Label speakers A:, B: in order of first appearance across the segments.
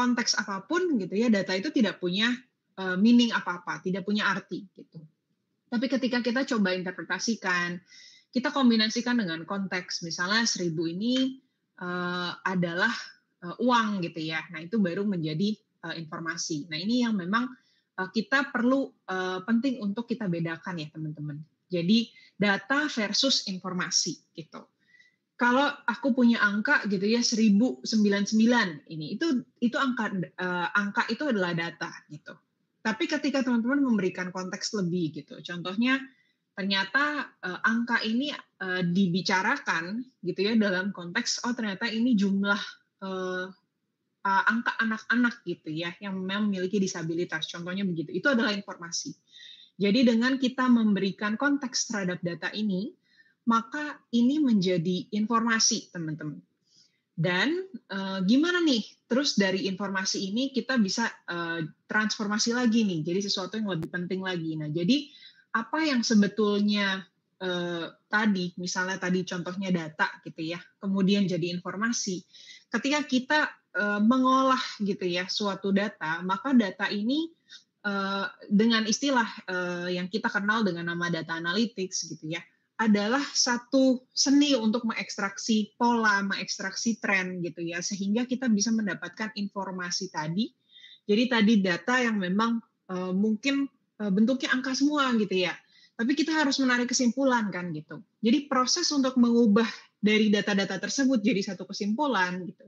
A: konteks apapun gitu ya, data itu tidak punya meaning apa-apa, tidak punya arti gitu. Tapi ketika kita coba interpretasikan, kita kombinasikan dengan konteks, misalnya 1.000 ini adalah uang gitu ya. Nah itu baru menjadi informasi. Nah ini yang memang kita perlu penting untuk kita bedakan ya teman-teman. Jadi data versus informasi gitu. Kalau aku punya angka gitu ya 1099 ini itu angka itu adalah data gitu. Tapi ketika teman-teman memberikan konteks lebih gitu, contohnya ternyata angka ini dibicarakan gitu ya dalam konteks ternyata ini jumlah angka anak-anak gitu ya yang memiliki disabilitas, contohnya begitu. Itu adalah informasi. Jadi dengan kita memberikan konteks terhadap data ini, maka ini menjadi informasi, teman-teman. Dan gimana nih? Terus dari informasi ini kita bisa transformasi lagi nih, jadi sesuatu yang lebih penting lagi. Nah, jadi apa yang sebetulnya tadi, misalnya tadi contohnya data gitu ya, kemudian jadi informasi. Ketika kita mengolah gitu ya suatu data, maka data ini dengan istilah yang kita kenal dengan nama data analytics gitu ya, adalah satu seni untuk mengekstraksi pola, mengekstraksi tren gitu ya, sehingga kita bisa mendapatkan informasi tadi. Jadi tadi data yang memang mungkin bentuknya angka semua gitu ya, tapi kita harus menarik kesimpulan kan gitu. Jadi proses untuk mengubah dari data-data tersebut jadi satu kesimpulan gitu,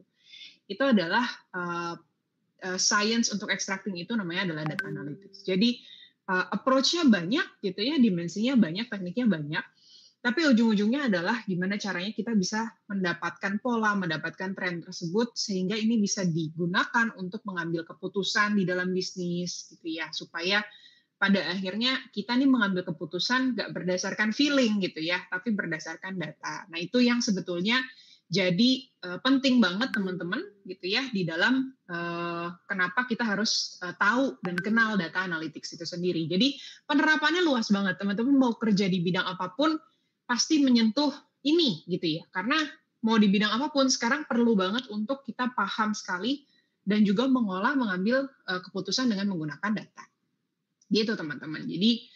A: itu adalah science untuk extracting itu namanya adalah data analytics. Jadi approach-nya banyak gitu ya, dimensinya banyak, tekniknya banyak. Tapi ujung-ujungnya adalah gimana caranya kita bisa mendapatkan pola, mendapatkan tren tersebut sehingga ini bisa digunakan untuk mengambil keputusan di dalam bisnis gitu ya, supaya pada akhirnya kita nih mengambil keputusan nggak berdasarkan feeling gitu ya, tapi berdasarkan data. Nah itu yang sebetulnya jadi penting banget teman-teman gitu ya di dalam kenapa kita harus tahu dan kenal data analytics itu sendiri. Jadi penerapannya luas banget, teman-teman mau kerja di bidang apapun pasti menyentuh ini gitu ya. Karena mau di bidang apapun sekarang perlu banget untuk kita paham sekali dan juga mengambil keputusan dengan menggunakan data. Gitu teman-teman. Jadi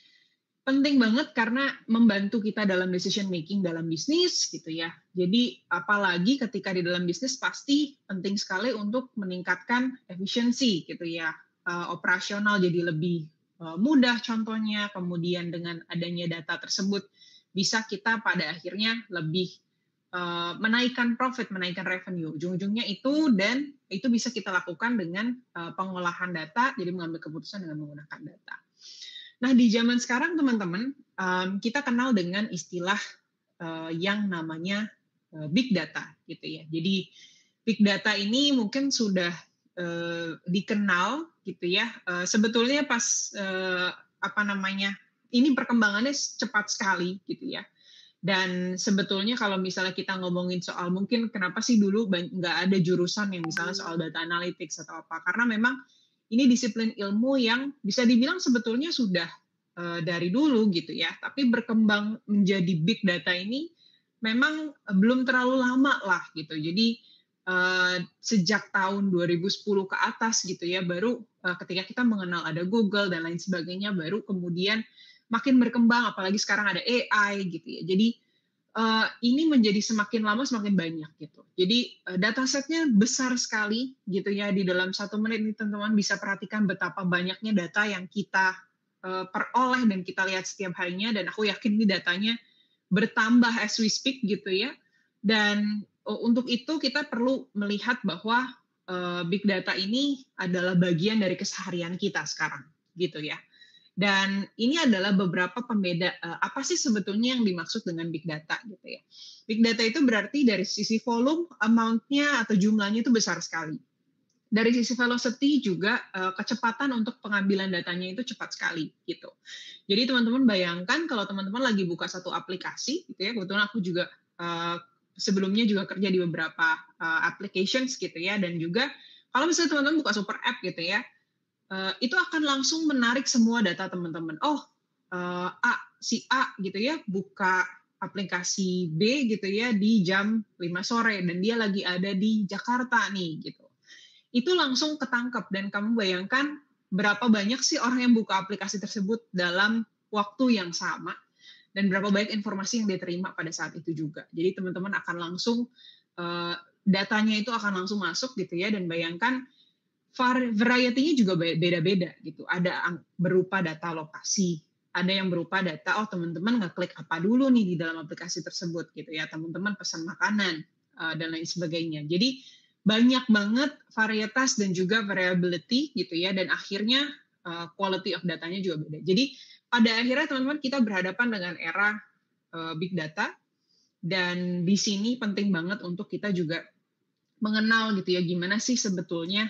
A: penting banget karena membantu kita dalam decision making dalam bisnis gitu ya. Jadi apalagi ketika di dalam bisnis pasti penting sekali untuk meningkatkan efisiensi gitu ya. Operasional jadi lebih mudah contohnya, kemudian dengan adanya data tersebut bisa kita pada akhirnya lebih menaikkan profit, menaikkan revenue. Ujung-ujungnya itu, dan itu bisa kita lakukan dengan pengolahan data, jadi mengambil keputusan dengan menggunakan data. Nah, di zaman sekarang teman-teman, kita kenal dengan istilah yang namanya big data gitu ya. Jadi big data ini mungkin sudah dikenal gitu ya. Sebetulnya pas ini perkembangannya cepat sekali gitu ya. Dan sebetulnya kalau misalnya kita ngomongin soal mungkin kenapa sih dulu nggak ada jurusan yang misalnya soal data analytics atau apa, karena memang ini disiplin ilmu yang bisa dibilang sebetulnya sudah dari dulu gitu ya, tapi berkembang menjadi big data ini memang belum terlalu lama lah gitu. Jadi sejak tahun 2010 ke atas gitu ya, baru ketika kita mengenal ada Google dan lain sebagainya, baru kemudian makin berkembang, apalagi sekarang ada AI gitu ya. Jadi ini menjadi semakin lama semakin banyak gitu. Jadi datasetnya besar sekali gitu ya. Di dalam 1 menit ini teman-teman bisa perhatikan betapa banyaknya data yang kita peroleh dan kita lihat setiap harinya. Dan aku yakin ini datanya bertambah as we speak gitu ya. Dan untuk itu kita perlu melihat bahwa big data ini adalah bagian dari keseharian kita sekarang gitu ya. Dan ini adalah beberapa pembeda apa sih sebetulnya yang dimaksud dengan big data gitu ya. Big data itu berarti dari sisi volume, amount-nya atau jumlahnya itu besar sekali. Dari sisi velocity juga kecepatan untuk pengambilan datanya itu cepat sekali gitu. Jadi teman-teman bayangkan kalau teman-teman lagi buka satu aplikasi gitu ya, kebetulan aku juga sebelumnya juga kerja di beberapa applications gitu ya, dan juga kalau misalnya teman-teman buka super app gitu ya, itu akan langsung menarik semua data teman-teman. Si A gitu ya buka aplikasi B gitu ya di jam 5 sore dan dia lagi ada di Jakarta nih gitu. itu langsung ketangkep dan kamu bayangkan berapa banyak sih orang yang buka aplikasi tersebut dalam waktu yang sama dan berapa banyak informasi yang dia terima pada saat itu juga. Jadi teman-teman akan langsung datanya itu akan langsung masuk gitu ya, dan bayangkan variety-nya juga beda-beda gitu. Ada berupa data lokasi, ada yang berupa data teman-teman ngeklik apa dulu nih di dalam aplikasi tersebut gitu ya, teman-teman pesan makanan dan lain sebagainya. Jadi banyak banget varietas dan juga variability gitu ya, dan akhirnya quality of datanya juga beda. Jadi pada akhirnya teman-teman kita berhadapan dengan era big data, dan di sini penting banget untuk kita juga mengenal gitu ya, gimana sih sebetulnya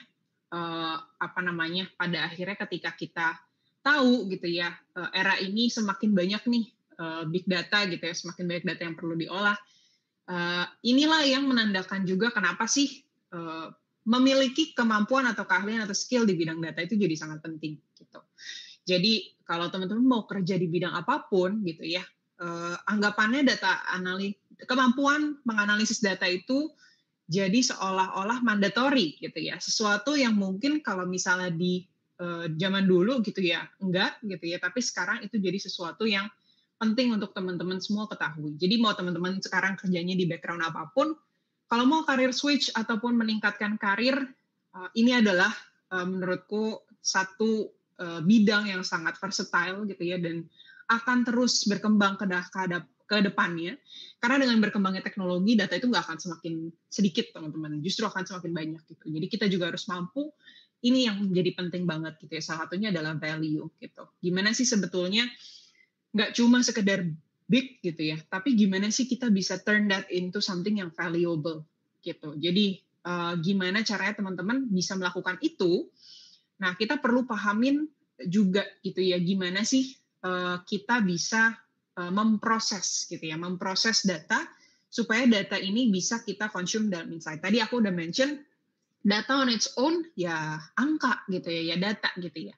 A: pada akhirnya ketika kita tahu gitu ya, era ini semakin banyak nih big data gitu ya, semakin banyak data yang perlu diolah. Inilah yang menandakan juga kenapa sih memiliki kemampuan atau keahlian atau skill di bidang data itu jadi sangat penting gitu. Jadi kalau teman-teman mau kerja di bidang apapun gitu ya, anggapannya kemampuan menganalisis data itu jadi seolah-olah mandatory gitu ya, sesuatu yang mungkin kalau misalnya di zaman dulu gitu ya enggak gitu ya, tapi sekarang itu jadi sesuatu yang penting untuk teman-teman semua ketahui. Jadi mau teman-teman sekarang kerjanya di background apapun, kalau mau karir switch ataupun meningkatkan karir, ini adalah menurutku satu bidang yang sangat versatile gitu ya, dan akan terus berkembang ke depannya, karena dengan berkembangnya teknologi, data itu nggak akan semakin sedikit teman-teman, justru akan semakin banyak gitu. Jadi kita juga harus mampu, ini yang menjadi penting banget gitu ya, salah satunya adalah value gitu. Gimana sih sebetulnya nggak cuma sekedar big gitu ya, tapi gimana sih kita bisa turn that into something yang valuable gitu. Jadi gimana caranya teman-teman bisa melakukan itu. Nah, kita perlu pahamin juga gitu ya, gimana sih kita bisa memproses gitu ya, memproses data supaya data ini bisa kita consume dalam insight. Tadi aku udah mention data on its own ya angka gitu ya data gitu ya.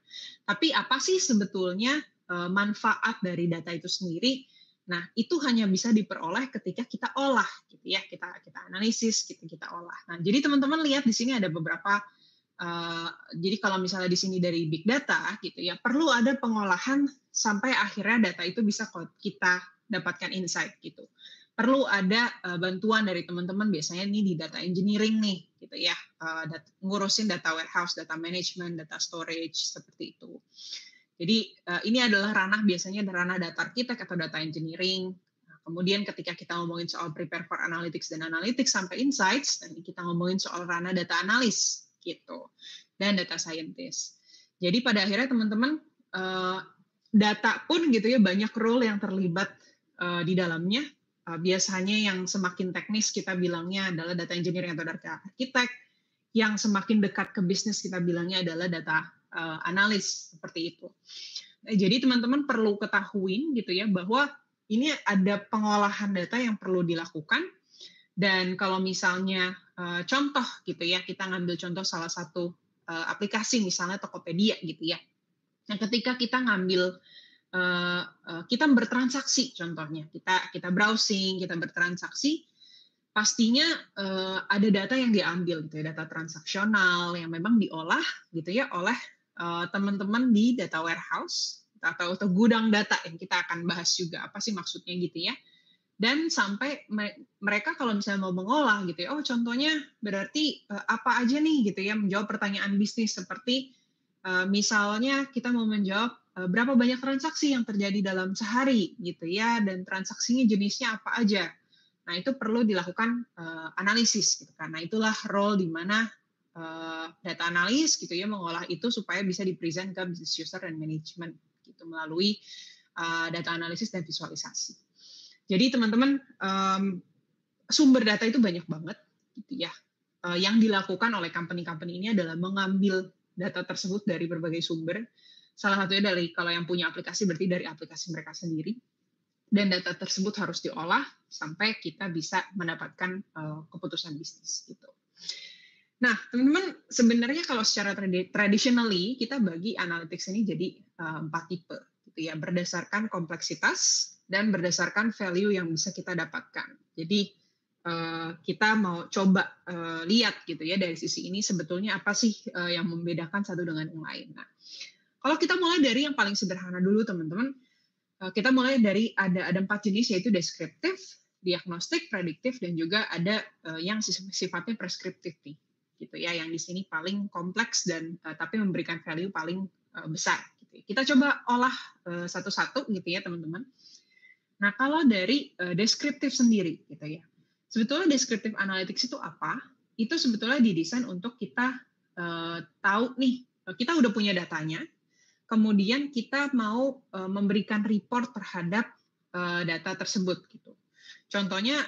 A: Tapi apa sih sebetulnya manfaat dari data itu sendiri? Nah, itu hanya bisa diperoleh ketika kita olah gitu ya, kita analisis, kita olah. Nah, jadi teman-teman lihat di sini ada beberapa jadi kalau misalnya di sini dari big data gitu ya, perlu ada pengolahan sampai akhirnya data itu bisa kita dapatkan insight gitu. Perlu ada bantuan dari teman-teman, biasanya nih di data engineering nih gitu ya, ngurusin data warehouse, data management, data storage seperti itu. Jadi ini adalah ranah biasanya ranah data architect atau data engineering. Kemudian ketika kita ngomongin soal prepare for analytics dan analytics sampai insights, dan kita ngomongin soal ranah data analis gitu, dan data scientist. Jadi pada akhirnya teman-teman data pun gitu ya banyak role yang terlibat di dalamnya. Biasanya yang semakin teknis kita bilangnya adalah data engineering atau data architect, yang semakin dekat ke bisnis kita bilangnya adalah data analis seperti itu. Jadi teman-teman perlu ketahuin gitu ya bahwa ini ada pengolahan data yang perlu dilakukan. Dan kalau misalnya contoh gitu ya, kita ngambil contoh salah satu aplikasi misalnya Tokopedia gitu ya. Nah, ketika kita ngambil kita bertransaksi contohnya, kita browsing, kita bertransaksi, pastinya ada data yang diambil gitu ya, data transaksional yang memang diolah gitu ya oleh teman-teman di data warehouse atau gudang data, yang kita akan bahas juga apa sih maksudnya gitu ya. Dan sampai mereka kalau misalnya mau mengolah gitu ya, contohnya berarti apa aja nih gitu ya, menjawab pertanyaan bisnis seperti misalnya kita mau menjawab berapa banyak transaksi yang terjadi dalam sehari gitu ya, dan transaksinya jenisnya apa aja. Nah, itu perlu dilakukan analisis gitu, karena itulah role di mana data analis gitu ya mengolah itu supaya bisa dipresent ke business user dan management gitu melalui data analisis dan visualisasi. Jadi teman-teman, sumber data itu banyak banget gitu ya. Yang dilakukan oleh company-company ini adalah mengambil data tersebut dari berbagai sumber. Salah satunya dari, kalau yang punya aplikasi berarti dari aplikasi mereka sendiri. Dan data tersebut harus diolah sampai kita bisa mendapatkan keputusan bisnis gitu. Nah, teman-teman, sebenarnya kalau secara traditionally kita bagi analytics ini jadi 4 tipe gitu ya, berdasarkan kompleksitas dan berdasarkan value yang bisa kita dapatkan. Jadi kita mau coba lihat gitu ya dari sisi ini sebetulnya apa sih yang membedakan satu dengan yang lain. Nah, kalau kita mulai dari yang paling sederhana dulu teman-teman, kita mulai dari ada 4 jenis yaitu deskriptif, diagnostik, prediktif, dan juga ada yang sifatnya preskriptif nih, gitu ya, yang di sini paling kompleks dan tapi memberikan value paling besar. Gitu. Kita coba olah satu-satu gitu ya teman-teman. Nah kalau dari deskriptif sendiri gitu ya, sebetulnya deskriptif analytics itu apa? Itu sebetulnya didesain untuk kita tahu nih, kita udah punya datanya, kemudian kita mau memberikan report terhadap data tersebut gitu. Contohnya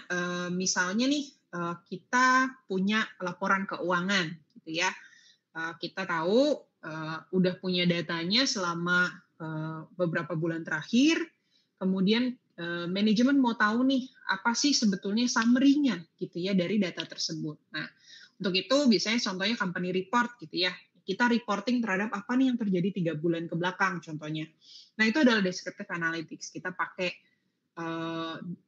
A: misalnya nih kita punya laporan keuangan gitu ya. Kita tahu udah punya datanya selama beberapa bulan terakhir, kemudian manajemen mau tahu nih apa sih sebetulnya summary-nya gitu ya dari data tersebut. Nah, untuk itu biasanya contohnya company report gitu ya. Kita reporting terhadap apa nih yang terjadi 3 bulan ke belakang contohnya. Nah, itu adalah descriptive analytics. Kita pakai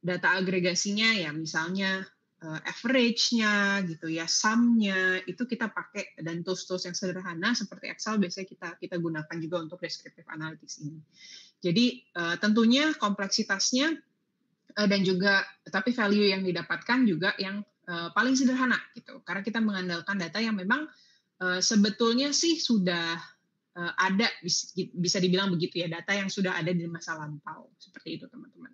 A: data agregasinya ya misalnya average-nya gitu ya, sum-nya itu kita pakai dan tools-tools yang sederhana seperti Excel biasanya kita gunakan juga untuk descriptive analytics ini. Jadi tentunya kompleksitasnya dan juga tapi value yang didapatkan juga yang paling sederhana gitu. Karena kita mengandalkan data yang memang sebetulnya sih sudah ada bisa dibilang begitu ya, data yang sudah ada di masa lampau. Seperti itu teman-teman.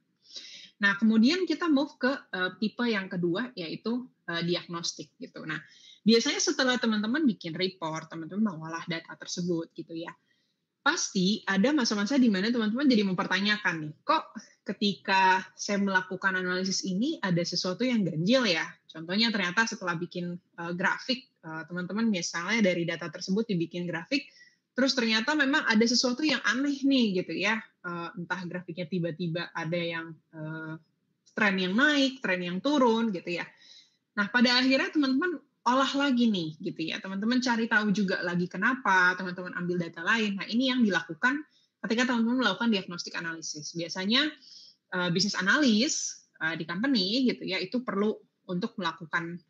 A: Nah, kemudian kita move ke tipe yang kedua yaitu diagnostik gitu. Nah, biasanya setelah teman-teman bikin report, teman-teman mengolah data tersebut gitu ya. Pasti ada masa-masa di mana teman-teman jadi mempertanyakan nih, kok ketika saya melakukan analisis ini ada sesuatu yang ganjil ya. Contohnya ternyata setelah bikin grafik, teman-teman misalnya dari data tersebut dibikin grafik, terus ternyata memang ada sesuatu yang aneh nih gitu ya. Entah grafiknya tiba-tiba ada yang tren yang naik, tren yang turun gitu ya. Nah, pada akhirnya teman-teman olah lagi nih gitu ya. Teman-teman cari tahu juga lagi kenapa, teman-teman ambil data lain. Nah, ini yang dilakukan ketika teman-teman melakukan diagnostik analisis. Biasanya bisnis analis di company gitu ya itu perlu untuk melakukan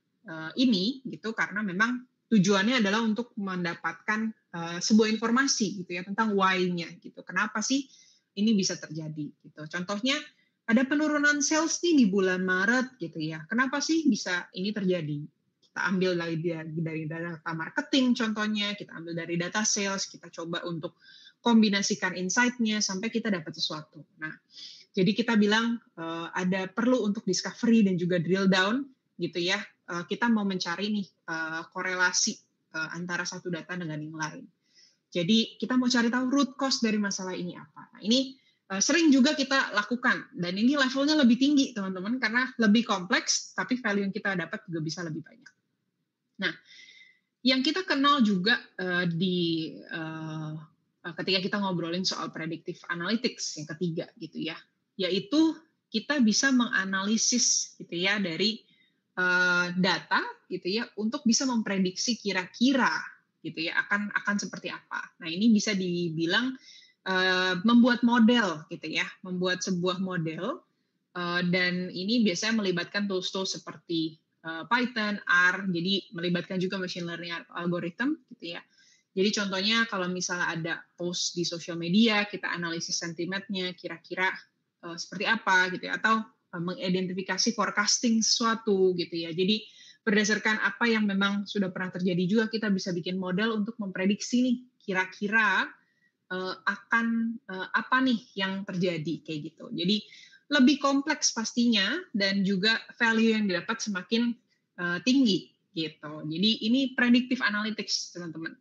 A: ini gitu karena memang tujuannya adalah untuk mendapatkan sebuah informasi gitu ya tentang why-nya gitu. Kenapa sih ini bisa terjadi gitu. Contohnya ada penurunan sales nih di bulan Maret gitu ya. Kenapa sih bisa ini terjadi? Kita ambil dari data marketing contohnya, kita ambil dari data sales, kita coba untuk kombinasikan insight-nya sampai kita dapat sesuatu. Nah, jadi kita bilang ada perlu untuk discovery dan juga drill down gitu ya. Kita mau mencari nih korelasi antara satu data dengan yang lain. Jadi kita mau cari tahu root cause dari masalah ini apa. Nah, ini sering juga kita lakukan dan ini levelnya lebih tinggi teman-teman karena lebih kompleks tapi value yang kita dapat juga bisa lebih banyak. Nah, yang kita kenal juga ketika kita ngobrolin soal predictive analytics yang ketiga gitu ya, yaitu kita bisa menganalisis gitu ya dari data gitu ya untuk bisa memprediksi kira-kira gitu ya akan seperti apa. Nah, ini bisa dibilang membuat model gitu ya, membuat sebuah model dan ini biasanya melibatkan tools-tools seperti Python, R, jadi melibatkan juga machine learning algorithm gitu ya. Jadi contohnya kalau misalnya ada post di sosial media, kita analisis sentimennya kira-kira seperti apa gitu ya, atau mengidentifikasi forecasting sesuatu gitu ya. Jadi berdasarkan apa yang memang sudah pernah terjadi juga kita bisa bikin model untuk memprediksi nih kira-kira akan apa nih yang terjadi kayak gitu. Jadi lebih kompleks pastinya dan juga value yang didapat semakin tinggi gitu. Jadi ini predictive analytics teman-teman.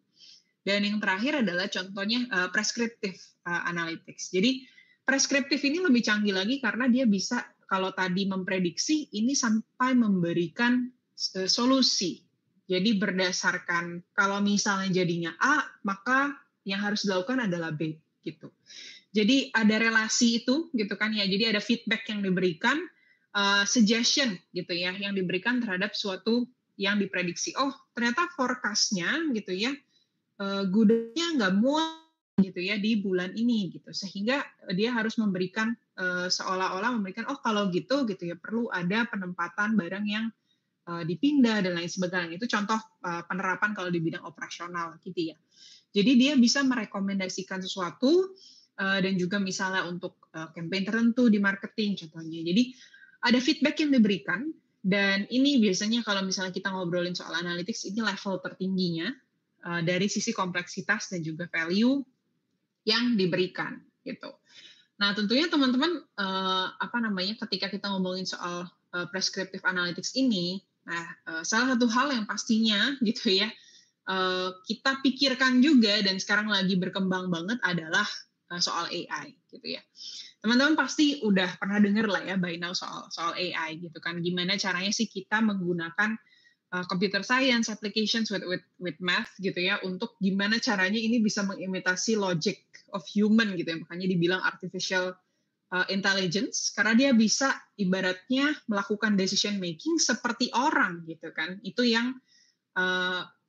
A: Dan yang terakhir adalah contohnya prescriptive analytics. Jadi preskriptif ini lebih canggih lagi karena dia bisa kalau tadi memprediksi ini sampai memberikan solusi. Jadi berdasarkan kalau misalnya jadinya A, maka yang harus dilakukan adalah B gitu. Jadi ada relasi itu gitu kan ya. Jadi ada feedback yang diberikan, suggestion gitu ya yang diberikan terhadap suatu yang diprediksi. Oh, ternyata forecast-nya gitu ya gudangnya nggak muat gitu ya di bulan ini gitu, sehingga dia harus memberikan seolah-olah memberikan kalau gitu ya perlu ada penempatan barang yang dipindah dan lain sebagainya. Itu contoh penerapan kalau di bidang operasional gitu ya. Jadi dia bisa merekomendasikan sesuatu dan juga misalnya untuk campaign tertentu di marketing contohnya. Jadi ada feedback yang diberikan dan ini biasanya kalau misalnya kita ngobrolin soal analytics ini level tertingginya dari sisi kompleksitas dan juga value yang diberikan gitu. Nah, tentunya teman-teman ketika kita ngomongin soal prescriptive analytics ini, salah satu hal yang pastinya gitu ya kita pikirkan juga dan sekarang lagi berkembang banget adalah soal AI gitu ya. Teman-teman pasti udah pernah dengar lah ya by now soal AI gitu kan. Gimana caranya sih kita menggunakan computer science applications with math gitu ya untuk gimana caranya ini bisa mengimitasi logic of human gitu ya. Makanya dibilang artificial intelligence karena dia bisa ibaratnya melakukan decision making seperti orang gitu kan. Itu yang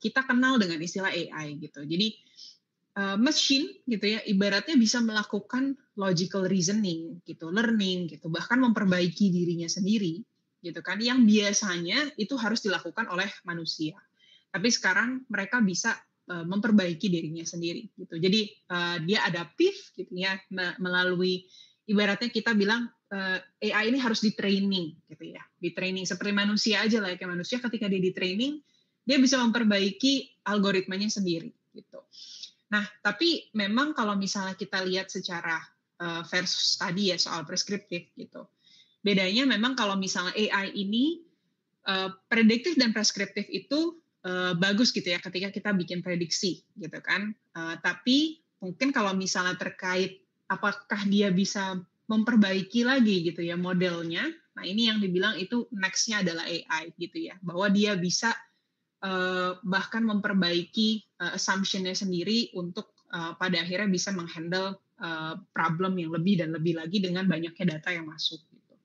A: kita kenal dengan istilah AI gitu. Jadi machine gitu ya ibaratnya bisa melakukan logical reasoning gitu, learning gitu, bahkan memperbaiki dirinya sendiri gitu kan, yang biasanya itu harus dilakukan oleh manusia. Tapi sekarang mereka bisa memperbaiki dirinya sendiri gitu. Jadi dia adaptif gitu ya melalui ibaratnya kita bilang AI ini harus di training gitu ya. Di training seperti manusia aja lah kayak manusia ketika dia di training dia bisa memperbaiki algoritmanya sendiri gitu. Nah, tapi memang kalau misalnya kita lihat secara versus tadi ya soal preskriptif gitu. Bedanya memang kalau misalnya AI ini prediktif dan preskriptif itu bagus gitu ya ketika kita bikin prediksi gitu kan. Tapi mungkin kalau misalnya terkait apakah dia bisa memperbaiki lagi gitu ya modelnya. Nah, ini yang dibilang itu next-nya adalah AI gitu ya. Bahwa dia bisa bahkan memperbaiki assumption-nya sendiri untuk pada akhirnya bisa menghandle problem yang lebih dan lebih lagi dengan banyaknya data yang masuk. Gitu.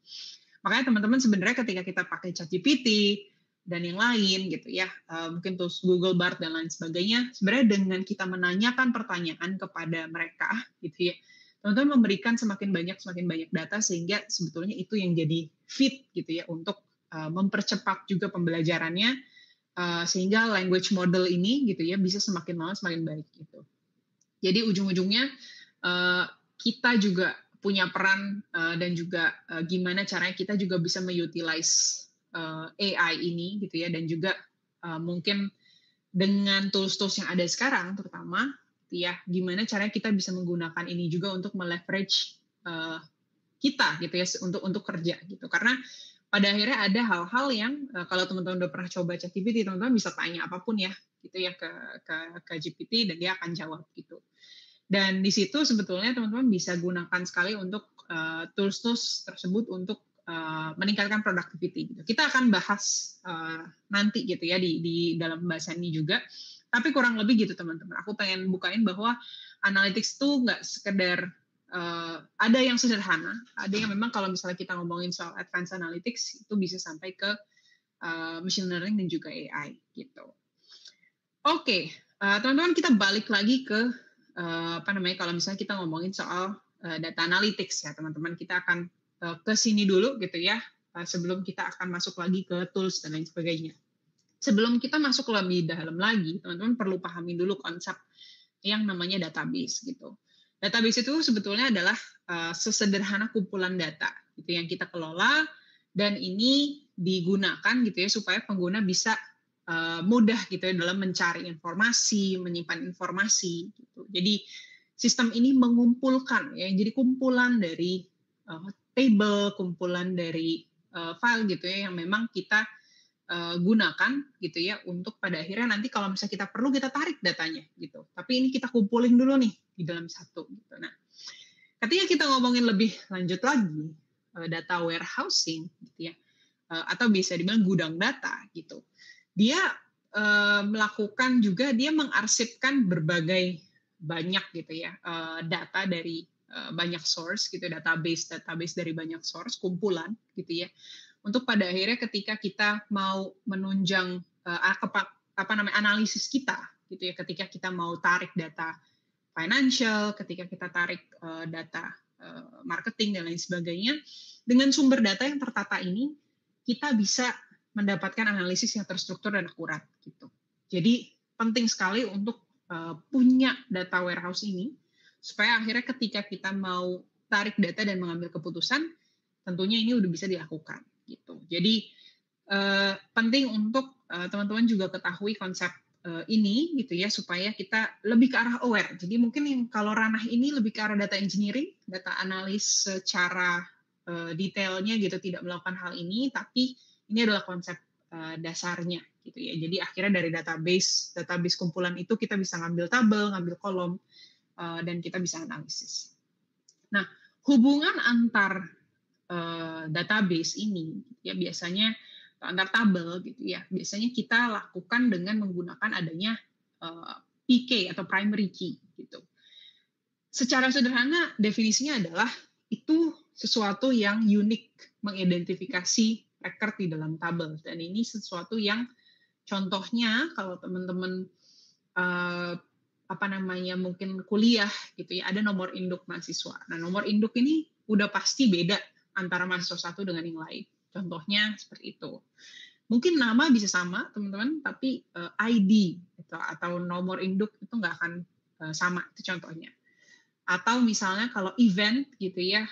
A: Makanya teman-teman sebenarnya ketika kita pakai ChatGPT dan yang lain gitu ya, mungkin tools Google Bard dan lain sebagainya, sebenarnya dengan kita menanyakan pertanyaan kepada mereka gitu ya, teman-teman memberikan semakin banyak data sehingga sebetulnya itu yang jadi fit gitu ya untuk mempercepat juga pembelajarannya. Sehingga language model ini gitu ya bisa semakin lama semakin baik gitu. Jadi ujung-ujungnya kita juga punya peran dan juga gimana caranya kita juga bisa mengutilize AI ini gitu ya dan juga mungkin dengan tools-tools yang ada sekarang terutama gitu ya gimana caranya kita bisa menggunakan ini juga untuk meleverage kita gitu ya untuk kerja gitu karena pada akhirnya ada hal-hal yang kalau teman-teman udah pernah coba ChatGPT, teman-teman bisa tanya apapun ya, gitu ya ke GPT dan dia akan jawab gitu. Dan di situ sebetulnya teman-teman bisa gunakan sekali untuk tools-tools tersebut untuk meningkatkan productivity. Gitu. Kita akan bahas nanti gitu ya di dalam pembahasan ini juga. Tapi kurang lebih gitu teman-teman. Aku pengen bukain bahwa analytics itu nggak sekedar ada yang sederhana, ada yang memang kalau misalnya kita ngomongin soal advanced analytics itu bisa sampai ke machine learning dan juga AI gitu. Oke, teman-teman kita balik lagi ke kalau misalnya kita ngomongin soal data analytics ya teman-teman, kita akan ke sini dulu gitu ya sebelum kita akan masuk lagi ke tools dan lain sebagainya. Sebelum kita masuk lebih dalam lagi, teman-teman perlu pahami dulu konsep yang namanya database gitu. Database itu sebetulnya adalah sesederhana kumpulan data gitu yang kita kelola dan ini digunakan gitu ya supaya pengguna bisa mudah gitu ya dalam mencari informasi, menyimpan informasi gitu. Jadi sistem ini mengumpulkan ya jadi kumpulan dari table, kumpulan dari file gitu ya yang memang kita gunakan gitu ya untuk pada akhirnya nanti kalau misalnya kita perlu kita tarik datanya gitu. Tapi ini kita kumpulin dulu nih di dalam satu gitu. Nah, ketika kita ngomongin lebih lanjut lagi data warehousing gitu ya atau bisa dibilang gudang data gitu. Dia melakukan juga dia mengarsipkan berbagai banyak gitu ya data dari banyak source gitu database dari banyak source kumpulan gitu ya untuk pada akhirnya ketika kita mau menunjang analisis kita gitu ya ketika kita mau tarik data financial, ketika kita tarik data marketing dan lain sebagainya, dengan sumber data yang tertata ini kita bisa mendapatkan analisis yang terstruktur dan akurat gitu. Jadi penting sekali untuk punya data warehouse ini supaya akhirnya ketika kita mau tarik data dan mengambil keputusan, tentunya ini udah bisa dilakukan gitu. Jadi penting untuk teman-teman juga ketahui konsep ini gitu ya supaya kita lebih ke arah aware. Jadi mungkin yang kalau ranah ini lebih ke arah data engineering, data analis secara detailnya gitu, tidak melakukan hal ini, tapi ini adalah konsep dasarnya gitu ya. Jadi akhirnya dari database kumpulan itu kita bisa ngambil tabel, ngambil kolom, dan kita bisa analisis. Nah, hubungan antar database ini ya biasanya antar tabel gitu ya, biasanya kita lakukan dengan menggunakan adanya PK atau primary key gitu. Secara sederhana definisinya adalah itu sesuatu yang unik mengidentifikasi record di dalam tabel, dan ini sesuatu yang contohnya kalau teman-teman mungkin kuliah gitu ya, ada nomor induk mahasiswa. Nah, nomor induk ini udah pasti beda antara mahasiswa satu dengan yang lain. Contohnya seperti itu. Mungkin nama bisa sama teman-teman, tapi ID atau nomor induk itu nggak akan sama, itu contohnya. Atau misalnya kalau event gitu ya,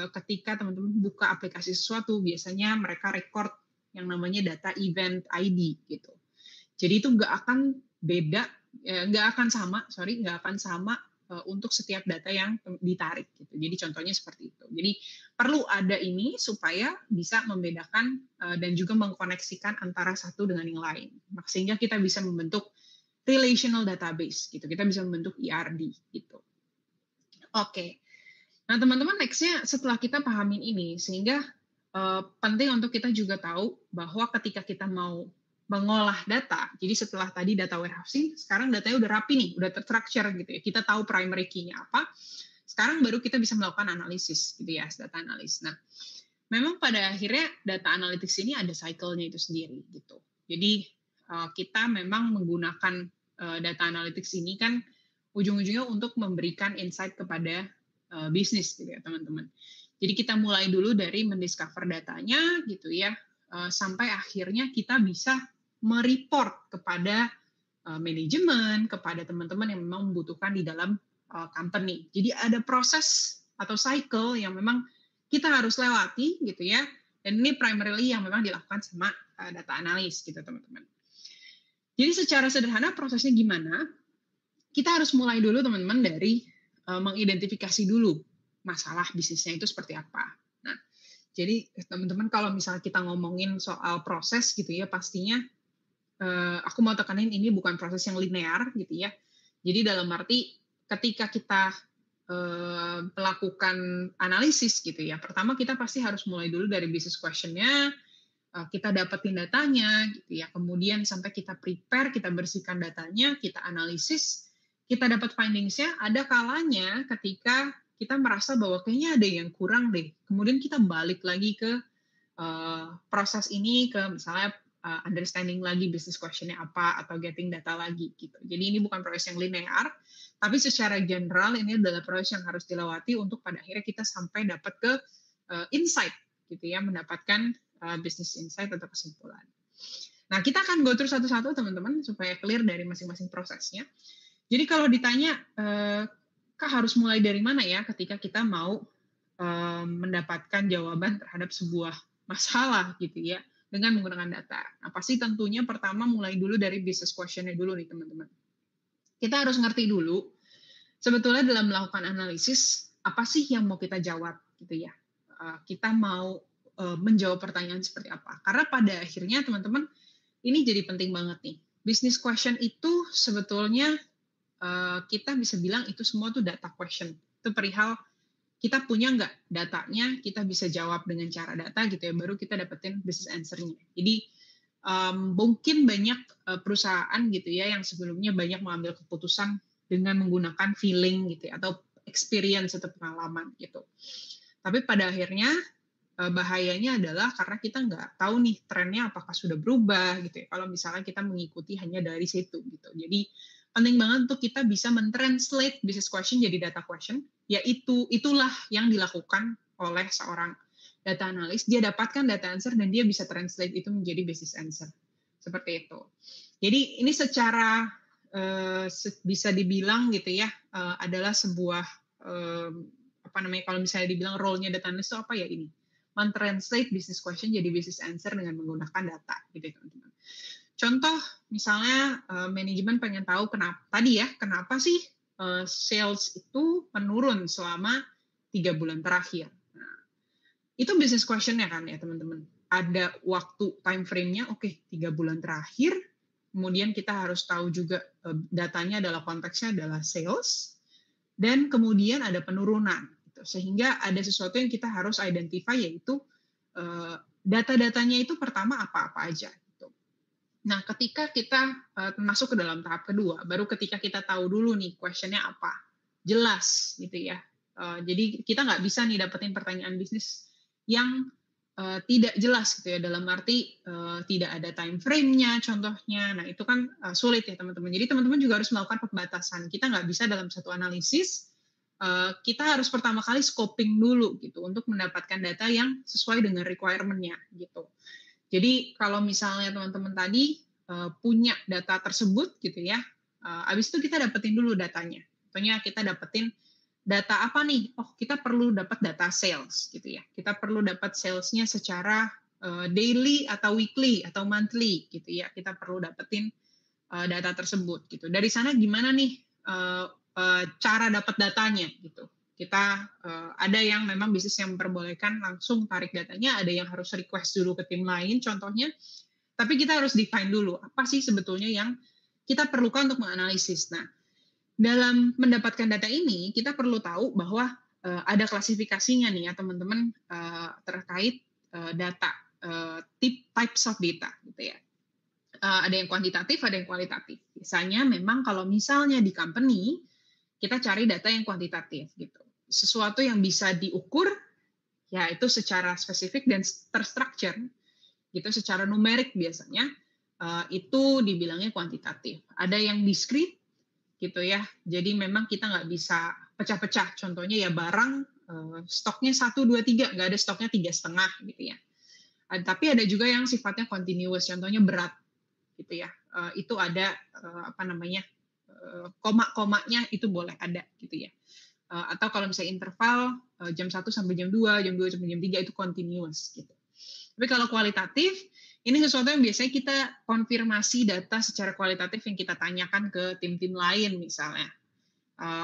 A: ketika teman-teman buka aplikasi sesuatu, biasanya mereka record yang namanya data event ID gitu. Jadi itu nggak akan beda, nggak akan sama untuk setiap data yang ditarik gitu. Jadi contohnya seperti itu. Jadi perlu ada ini supaya bisa membedakan dan juga mengkoneksikan antara satu dengan yang lain. Sehingga kita bisa membentuk relational database gitu. Kita bisa membentuk ERD gitu. Oke. Nah, teman-teman, next-nya setelah kita pahamin ini, sehingga penting untuk kita juga tahu bahwa ketika kita mau mengolah data, jadi setelah tadi data warehousing, sekarang datanya udah rapi nih, udah terstructure gitu ya, kita tahu primary key-nya apa, sekarang baru kita bisa melakukan analisis gitu ya, data analis. Nah, memang pada akhirnya data analytics ini ada cycle-nya itu sendiri gitu. Jadi kita memang menggunakan data analytics ini kan ujung-ujungnya untuk memberikan insight kepada bisnis gitu ya teman-teman. Jadi kita mulai dulu dari mendiscover datanya gitu ya, sampai akhirnya kita bisa mereport kepada manajemen, kepada teman-teman yang memang membutuhkan di dalam company. Jadi ada proses atau cycle yang memang kita harus lewati gitu ya, dan ini primarily yang memang dilakukan sama data analis gitu teman-teman. Jadi secara sederhana prosesnya gimana? Kita harus mulai dulu teman-teman dari mengidentifikasi dulu masalah bisnisnya itu seperti apa. Nah, jadi teman-teman kalau misalnya kita ngomongin soal proses gitu ya, pastinya aku mau tekanin ini bukan proses yang linear gitu ya. Jadi dalam arti ketika kita melakukan analisis gitu ya, pertama kita pasti harus mulai dulu dari business question-nya, kita dapetin datanya gitu ya, kemudian sampai kita prepare, kita bersihkan datanya, kita analisis, kita dapat findings-nya. Ada kalanya ketika kita merasa bahwa kayaknya ada yang kurang deh, kemudian kita balik lagi ke proses ini, ke misalnya understanding lagi business question-nya apa, atau getting data lagi gitu. Jadi ini bukan proses yang linear, tapi secara general ini adalah proses yang harus dilewati untuk pada akhirnya kita sampai dapat ke insight gitu ya, mendapatkan business insight atau kesimpulan. Nah, kita akan go through satu-satu teman-teman supaya clear dari masing-masing prosesnya. Jadi kalau ditanya, Kak harus mulai dari mana ya ketika kita mau mendapatkan jawaban terhadap sebuah masalah gitu ya, dengan menggunakan data. Nah, pasti tentunya pertama mulai dulu dari business question-nya dulu nih teman-teman. Kita harus ngerti dulu, sebetulnya dalam melakukan analisis, apa sih yang mau kita jawab gitu ya. Kita mau menjawab pertanyaan seperti apa. Karena pada akhirnya teman-teman, ini jadi penting banget nih. Business question itu sebetulnya kita bisa bilang itu semua tuh data question. Itu perihal kita punya nggak datanya, kita bisa jawab dengan cara data gitu ya, baru kita dapetin business answer-nya. Jadi mungkin banyak perusahaan gitu ya yang sebelumnya banyak mengambil keputusan dengan menggunakan feeling gitu ya, atau experience atau pengalaman gitu. Tapi pada akhirnya bahayanya adalah karena kita nggak tahu nih trennya apakah sudah berubah gitu ya. Kalau misalnya kita mengikuti hanya dari situ gitu. Jadi penting banget untuk kita bisa mentranslate business question jadi data question, itulah yang dilakukan oleh seorang data analis. Dia dapatkan data answer dan dia bisa translate itu menjadi business answer. Seperti itu. Jadi ini secara bisa dibilang gitu ya, adalah sebuah kalau misalnya dibilang role-nya data analyst itu apa ya ini? Men-translate business question jadi business answer dengan menggunakan data gitu ya teman-teman. Contoh misalnya manajemen pengen tahu kenapa sih sales itu menurun selama 3 bulan terakhir. Nah, itu business question-nya kan ya teman-teman. Ada waktu time frame-nya, 3 bulan terakhir, kemudian kita harus tahu juga datanya adalah konteksnya adalah sales, dan kemudian ada penurunan. Gitu. Sehingga ada sesuatu yang kita harus identify, yaitu data-datanya itu pertama apa-apa aja. Gitu. Nah, ketika kita masuk ke dalam tahap kedua, baru ketika kita tahu dulu nih question-nya apa, jelas gitu ya. Jadi kita nggak bisa nih dapetin pertanyaan bisnis yang tidak jelas gitu ya, dalam arti tidak ada time frame-nya contohnya. Nah itu kan sulit ya teman-teman. Jadi teman-teman juga harus melakukan pembatasan. Kita nggak bisa dalam satu analisis, kita harus pertama kali scoping dulu gitu untuk mendapatkan data yang sesuai dengan requirement-nya gitu. Jadi kalau misalnya teman-teman tadi punya data tersebut gitu ya, habis itu kita dapetin dulu datanya. Contohnya kita dapetin data apa nih? Kita perlu dapat data sales gitu ya. Kita perlu dapat salesnya secara daily atau weekly atau monthly gitu ya. Kita perlu dapetin data tersebut gitu. Dari sana gimana nih cara dapat datanya gitu. Kita ada yang memang bisnis yang memperbolehkan langsung tarik datanya, ada yang harus request dulu ke tim lain contohnya. Tapi kita harus define dulu apa sih sebetulnya yang kita perlukan untuk menganalisis. Nah, dalam mendapatkan data ini, kita perlu tahu bahwa ada klasifikasinya nih ya teman-teman terkait data, types of data gitu ya. Ada yang kuantitatif, ada yang kualitatif. Biasanya memang kalau misalnya di company, kita cari data yang kuantitatif gitu. Sesuatu yang bisa diukur, ya itu secara spesifik dan terstruktur, gitu secara numerik biasanya, itu dibilangnya kuantitatif. Ada yang diskrit, gitu ya. Jadi memang kita nggak bisa pecah-pecah. Contohnya ya barang stoknya 1, 2, 3, nggak ada stoknya 3,5 gitu ya. Tapi ada juga yang sifatnya continuous, contohnya berat gitu ya. Itu ada koma-komanya itu boleh ada gitu ya. Atau kalau misalnya interval jam 1 sampai jam 2, jam 2 sampai jam 3 itu continuous gitu. Tapi kalau kualitatif, ini sesuatu yang biasanya kita konfirmasi data secara kualitatif yang kita tanyakan ke tim-tim lain misalnya.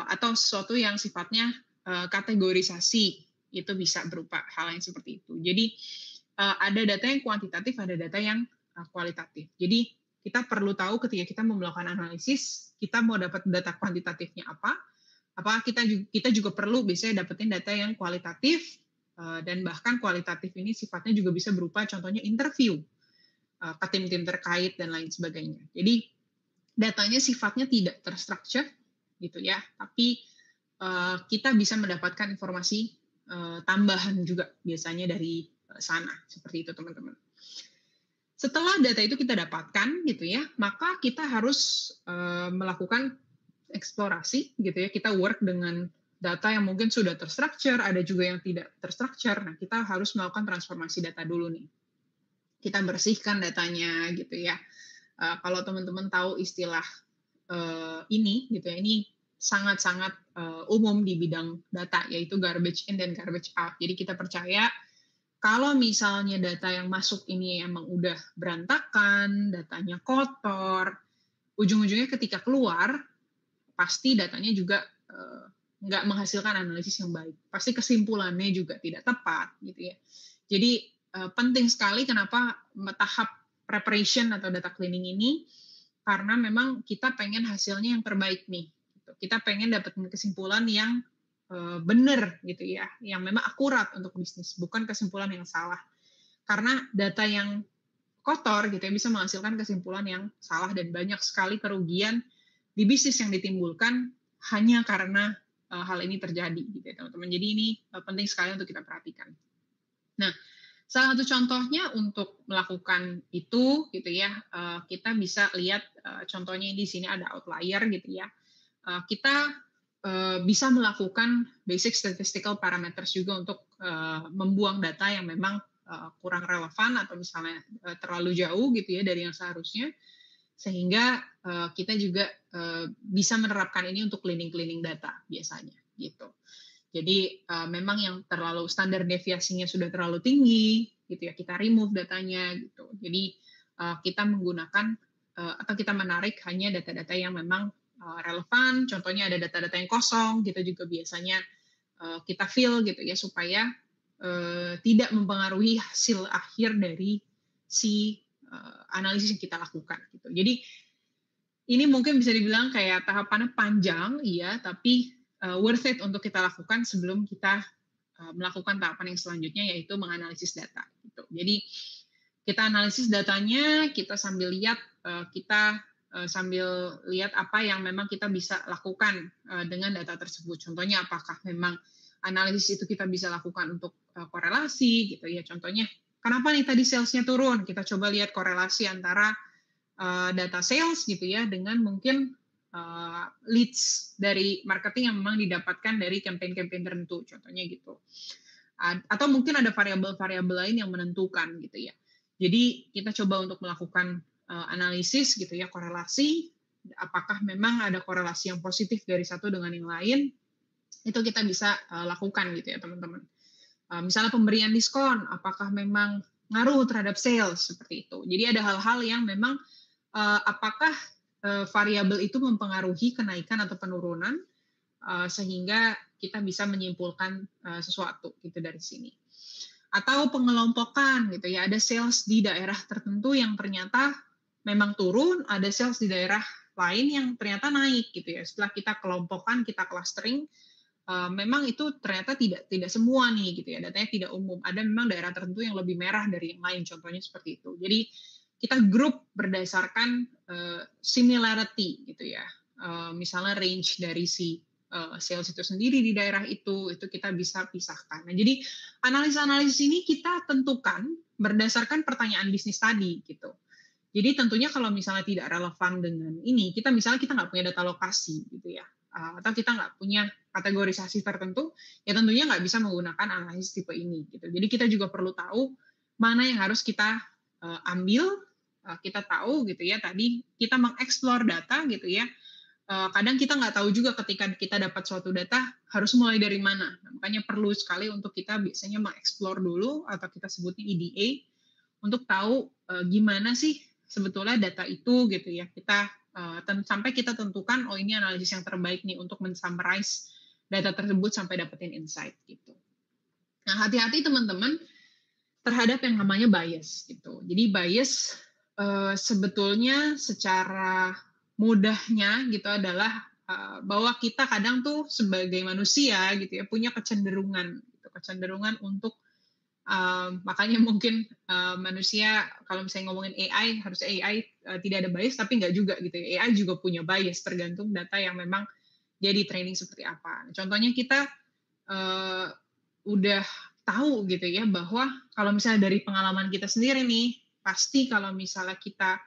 A: Atau sesuatu yang sifatnya kategorisasi, itu bisa berupa hal yang seperti itu. Jadi ada data yang kuantitatif, ada data yang kualitatif. Jadi kita perlu tahu ketika kita mau melakukan analisis, kita mau dapat data kuantitatifnya apa kita juga perlu biasanya dapetin data yang kualitatif, dan bahkan kualitatif ini sifatnya juga bisa berupa contohnya interview ke tim-tim terkait dan lain sebagainya. Jadi datanya sifatnya tidak terstruktur gitu ya, tapi kita bisa mendapatkan informasi tambahan juga biasanya dari sana, seperti itu teman-teman. Setelah data itu kita dapatkan gitu ya, maka kita harus melakukan eksplorasi gitu ya. Kita work dengan data yang mungkin sudah terstruktur, ada juga yang tidak terstruktur. Nah, kita harus melakukan transformasi data dulu nih. Kita bersihkan datanya gitu ya. Kalau teman-teman tahu istilah ini gitu ya, ini sangat-sangat umum di bidang data, yaitu garbage in dan garbage out. Jadi kita percaya kalau misalnya data yang masuk ini emang udah berantakan, datanya kotor, ujung-ujungnya ketika keluar, pasti datanya juga nggak menghasilkan analisis yang baik. Pasti kesimpulannya juga tidak tepat gitu ya. Jadi penting sekali kenapa tahap preparation atau data cleaning ini, karena memang kita pengen hasilnya yang terbaik nih. Gitu. Kita pengen dapetin kesimpulan yang benar gitu ya, yang memang akurat untuk bisnis, bukan kesimpulan yang salah. Karena data yang kotor gitu ya bisa menghasilkan kesimpulan yang salah dan banyak sekali kerugian di bisnis yang ditimbulkan hanya karena hal ini terjadi gitu ya teman-teman. Jadi ini penting sekali untuk kita perhatikan. Nah, Salah satu contohnya untuk melakukan itu gitu ya, kita bisa lihat, contohnya di sini ada outlier gitu ya. Kita, bisa melakukan basic statistical parameters juga untuk, membuang data yang memang, kurang relevan atau misalnya, terlalu jauh gitu ya dari yang seharusnya, sehingga, kita juga, bisa menerapkan ini untuk cleaning-cleaning data biasanya gitu. Jadi, memang yang terlalu standar deviasinya sudah terlalu tinggi gitu ya, kita remove datanya gitu. Jadi, kita menggunakan, atau kita menarik hanya data-data yang memang, relevan, contohnya ada data-data yang kosong, kita juga biasanya, kita fill gitu ya, supaya, tidak mempengaruhi hasil akhir dari si, analisis yang kita lakukan gitu. Jadi, ini mungkin bisa dibilang kayak tahapannya panjang, iya, tapi, worth it untuk kita lakukan sebelum kita, melakukan tahapan yang selanjutnya, yaitu menganalisis data gitu. Jadi kita analisis datanya, kita sambil lihat, sambil lihat apa yang memang kita bisa lakukan, dengan data tersebut. Contohnya apakah memang analisis itu kita bisa lakukan untuk, korelasi gitu ya. Contohnya, kenapa nih tadi sales-nya turun? Kita coba lihat korelasi antara, data sales gitu ya dengan mungkin, leads dari marketing yang memang didapatkan dari campaign-campaign tertentu, contohnya gitu. Atau mungkin ada variabel-variabel lain yang menentukan gitu ya. Jadi kita coba untuk melakukan, analisis gitu ya, korelasi, apakah memang ada korelasi yang positif dari satu dengan yang lain, itu kita bisa, lakukan gitu ya teman-teman. Misalnya pemberian diskon, apakah memang ngaruh terhadap sales, seperti itu. Jadi ada hal-hal yang memang, apakah, variabel itu mempengaruhi kenaikan atau penurunan, sehingga kita bisa menyimpulkan, sesuatu gitu dari sini. Atau pengelompokan gitu ya, ada sales di daerah tertentu yang ternyata memang turun, ada sales di daerah lain yang ternyata naik gitu ya. Setelah kita kelompokkan, kita clustering, memang itu ternyata tidak semua nih gitu ya, datanya tidak umum. Ada memang daerah tertentu yang lebih merah dari yang lain, contohnya seperti itu. Jadi kita grup berdasarkan, similarity gitu ya. Misalnya range dari si, sales itu sendiri di daerah itu kita bisa pisahkan. Nah, jadi analisis-analisis ini kita tentukan berdasarkan pertanyaan bisnis tadi gitu. Jadi tentunya kalau misalnya tidak relevan dengan ini, misalnya kita nggak punya data lokasi gitu ya, atau kita nggak punya kategorisasi tertentu, ya tentunya nggak bisa menggunakan analisis tipe ini gitu. Jadi kita juga perlu tahu mana yang harus kita, ambil, kita tahu gitu ya, tadi kita mengeksplor data gitu ya, kadang kita nggak tahu juga ketika kita dapat suatu data harus mulai dari mana. Nah, makanya perlu sekali untuk kita biasanya mengeksplor dulu atau kita sebutnya EDA untuk tahu gimana sih sebetulnya data itu gitu ya. Kita sampai kita tentukan oh ini analisis yang terbaik nih untuk mensummarize data tersebut sampai dapetin insight gitu. Nah, hati-hati teman-teman terhadap yang namanya bias gitu. Jadi bias sebetulnya secara mudahnya gitu adalah bahwa kita kadang tuh sebagai manusia gitu ya punya kecenderungan untuk makanya mungkin manusia kalau misalnya ngomongin AI harusnya AI tidak ada bias tapi nggak juga gitu ya. AI juga punya bias tergantung data yang memang jadi training seperti apa. Contohnya kita udah tahu gitu ya bahwa kalau misalnya dari pengalaman kita sendiri nih pasti kalau misalnya kita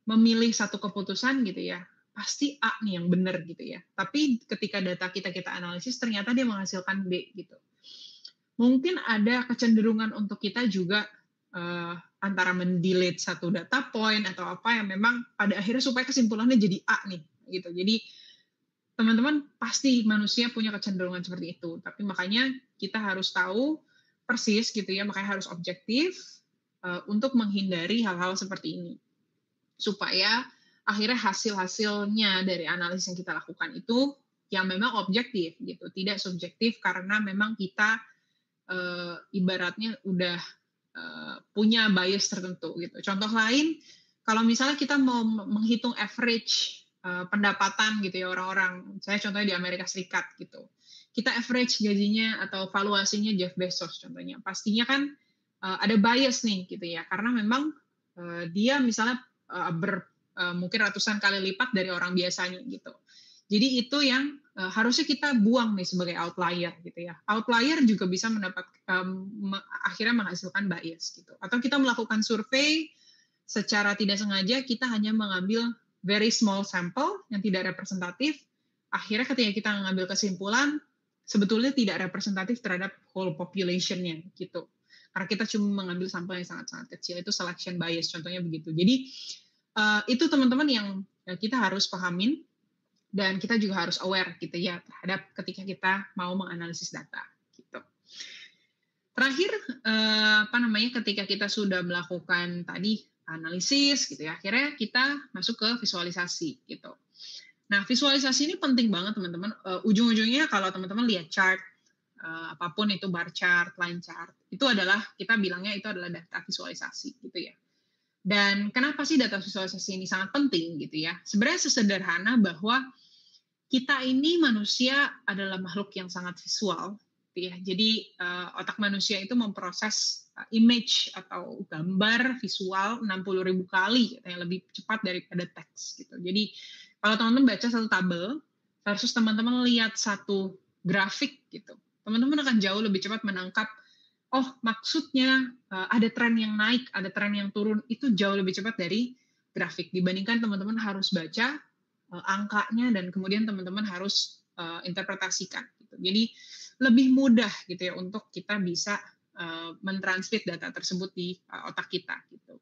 A: memilih satu keputusan gitu ya, pasti A nih yang benar gitu ya. Tapi ketika data kita analisis ternyata dia menghasilkan B gitu. Mungkin ada kecenderungan untuk kita juga antara mendelete satu data point atau apa yang memang pada akhirnya supaya kesimpulannya jadi A nih gitu. Jadi teman-teman pasti manusia punya kecenderungan seperti itu. Tapi makanya kita harus tahu persis gitu ya, makanya harus objektif untuk menghindari hal-hal seperti ini supaya akhirnya hasil-hasilnya dari analisis yang kita lakukan itu yang memang objektif gitu, tidak subjektif karena memang kita ibaratnya udah punya bias tertentu gitu. Contoh lain, kalau misalnya kita mau menghitung average pendapatan gitu ya orang-orang, saya contohnya di Amerika Serikat gitu, kita average gajinya atau valuasinya Jeff Bezos contohnya, pastinya kan ada bias nih gitu ya, karena memang dia misalnya mungkin ratusan kali lipat dari orang biasanya gitu. Jadi itu yang harusnya kita buang nih sebagai outlier gitu ya. Outlier juga bisa akhirnya menghasilkan bias gitu. Atau kita melakukan survei secara tidak sengaja, kita hanya mengambil very small sample yang tidak representatif. Akhirnya ketika kita mengambil kesimpulan, sebetulnya tidak representatif terhadap whole population-nya gitu. Karena kita cuma mengambil sampel yang sangat-sangat kecil, itu selection bias contohnya begitu. Jadi itu teman-teman yang kita harus pahamin, dan kita juga harus aware gitu ya terhadap ketika kita mau menganalisis data gitu. Terakhir ketika kita sudah melakukan tadi analisis gitu ya, akhirnya kita masuk ke visualisasi gitu. Nah, visualisasi ini penting banget teman-teman. Ujung-ujungnya kalau teman-teman lihat chart, apapun itu bar chart, line chart, itu adalah kita bilangnya itu adalah data visualisasi gitu ya. Dan kenapa sih data visualisasi ini sangat penting gitu ya? Sebenarnya sesederhana bahwa kita ini manusia adalah makhluk yang sangat visual, gitu ya. Jadi otak manusia itu memproses image atau gambar visual 60.000 kali, gitu, yang lebih cepat daripada teks. Gitu. Jadi kalau teman-teman baca satu tabel versus teman-teman lihat satu grafik, gitu, teman-teman akan jauh lebih cepat menangkap. Oh, maksudnya ada tren yang naik, ada tren yang turun, itu jauh lebih cepat dari grafik dibandingkan teman-teman harus baca angkanya dan kemudian teman-teman harus interpretasikan. Gitu. Jadi lebih mudah gitu ya untuk kita bisa mentransmit data tersebut di otak kita. Gitu.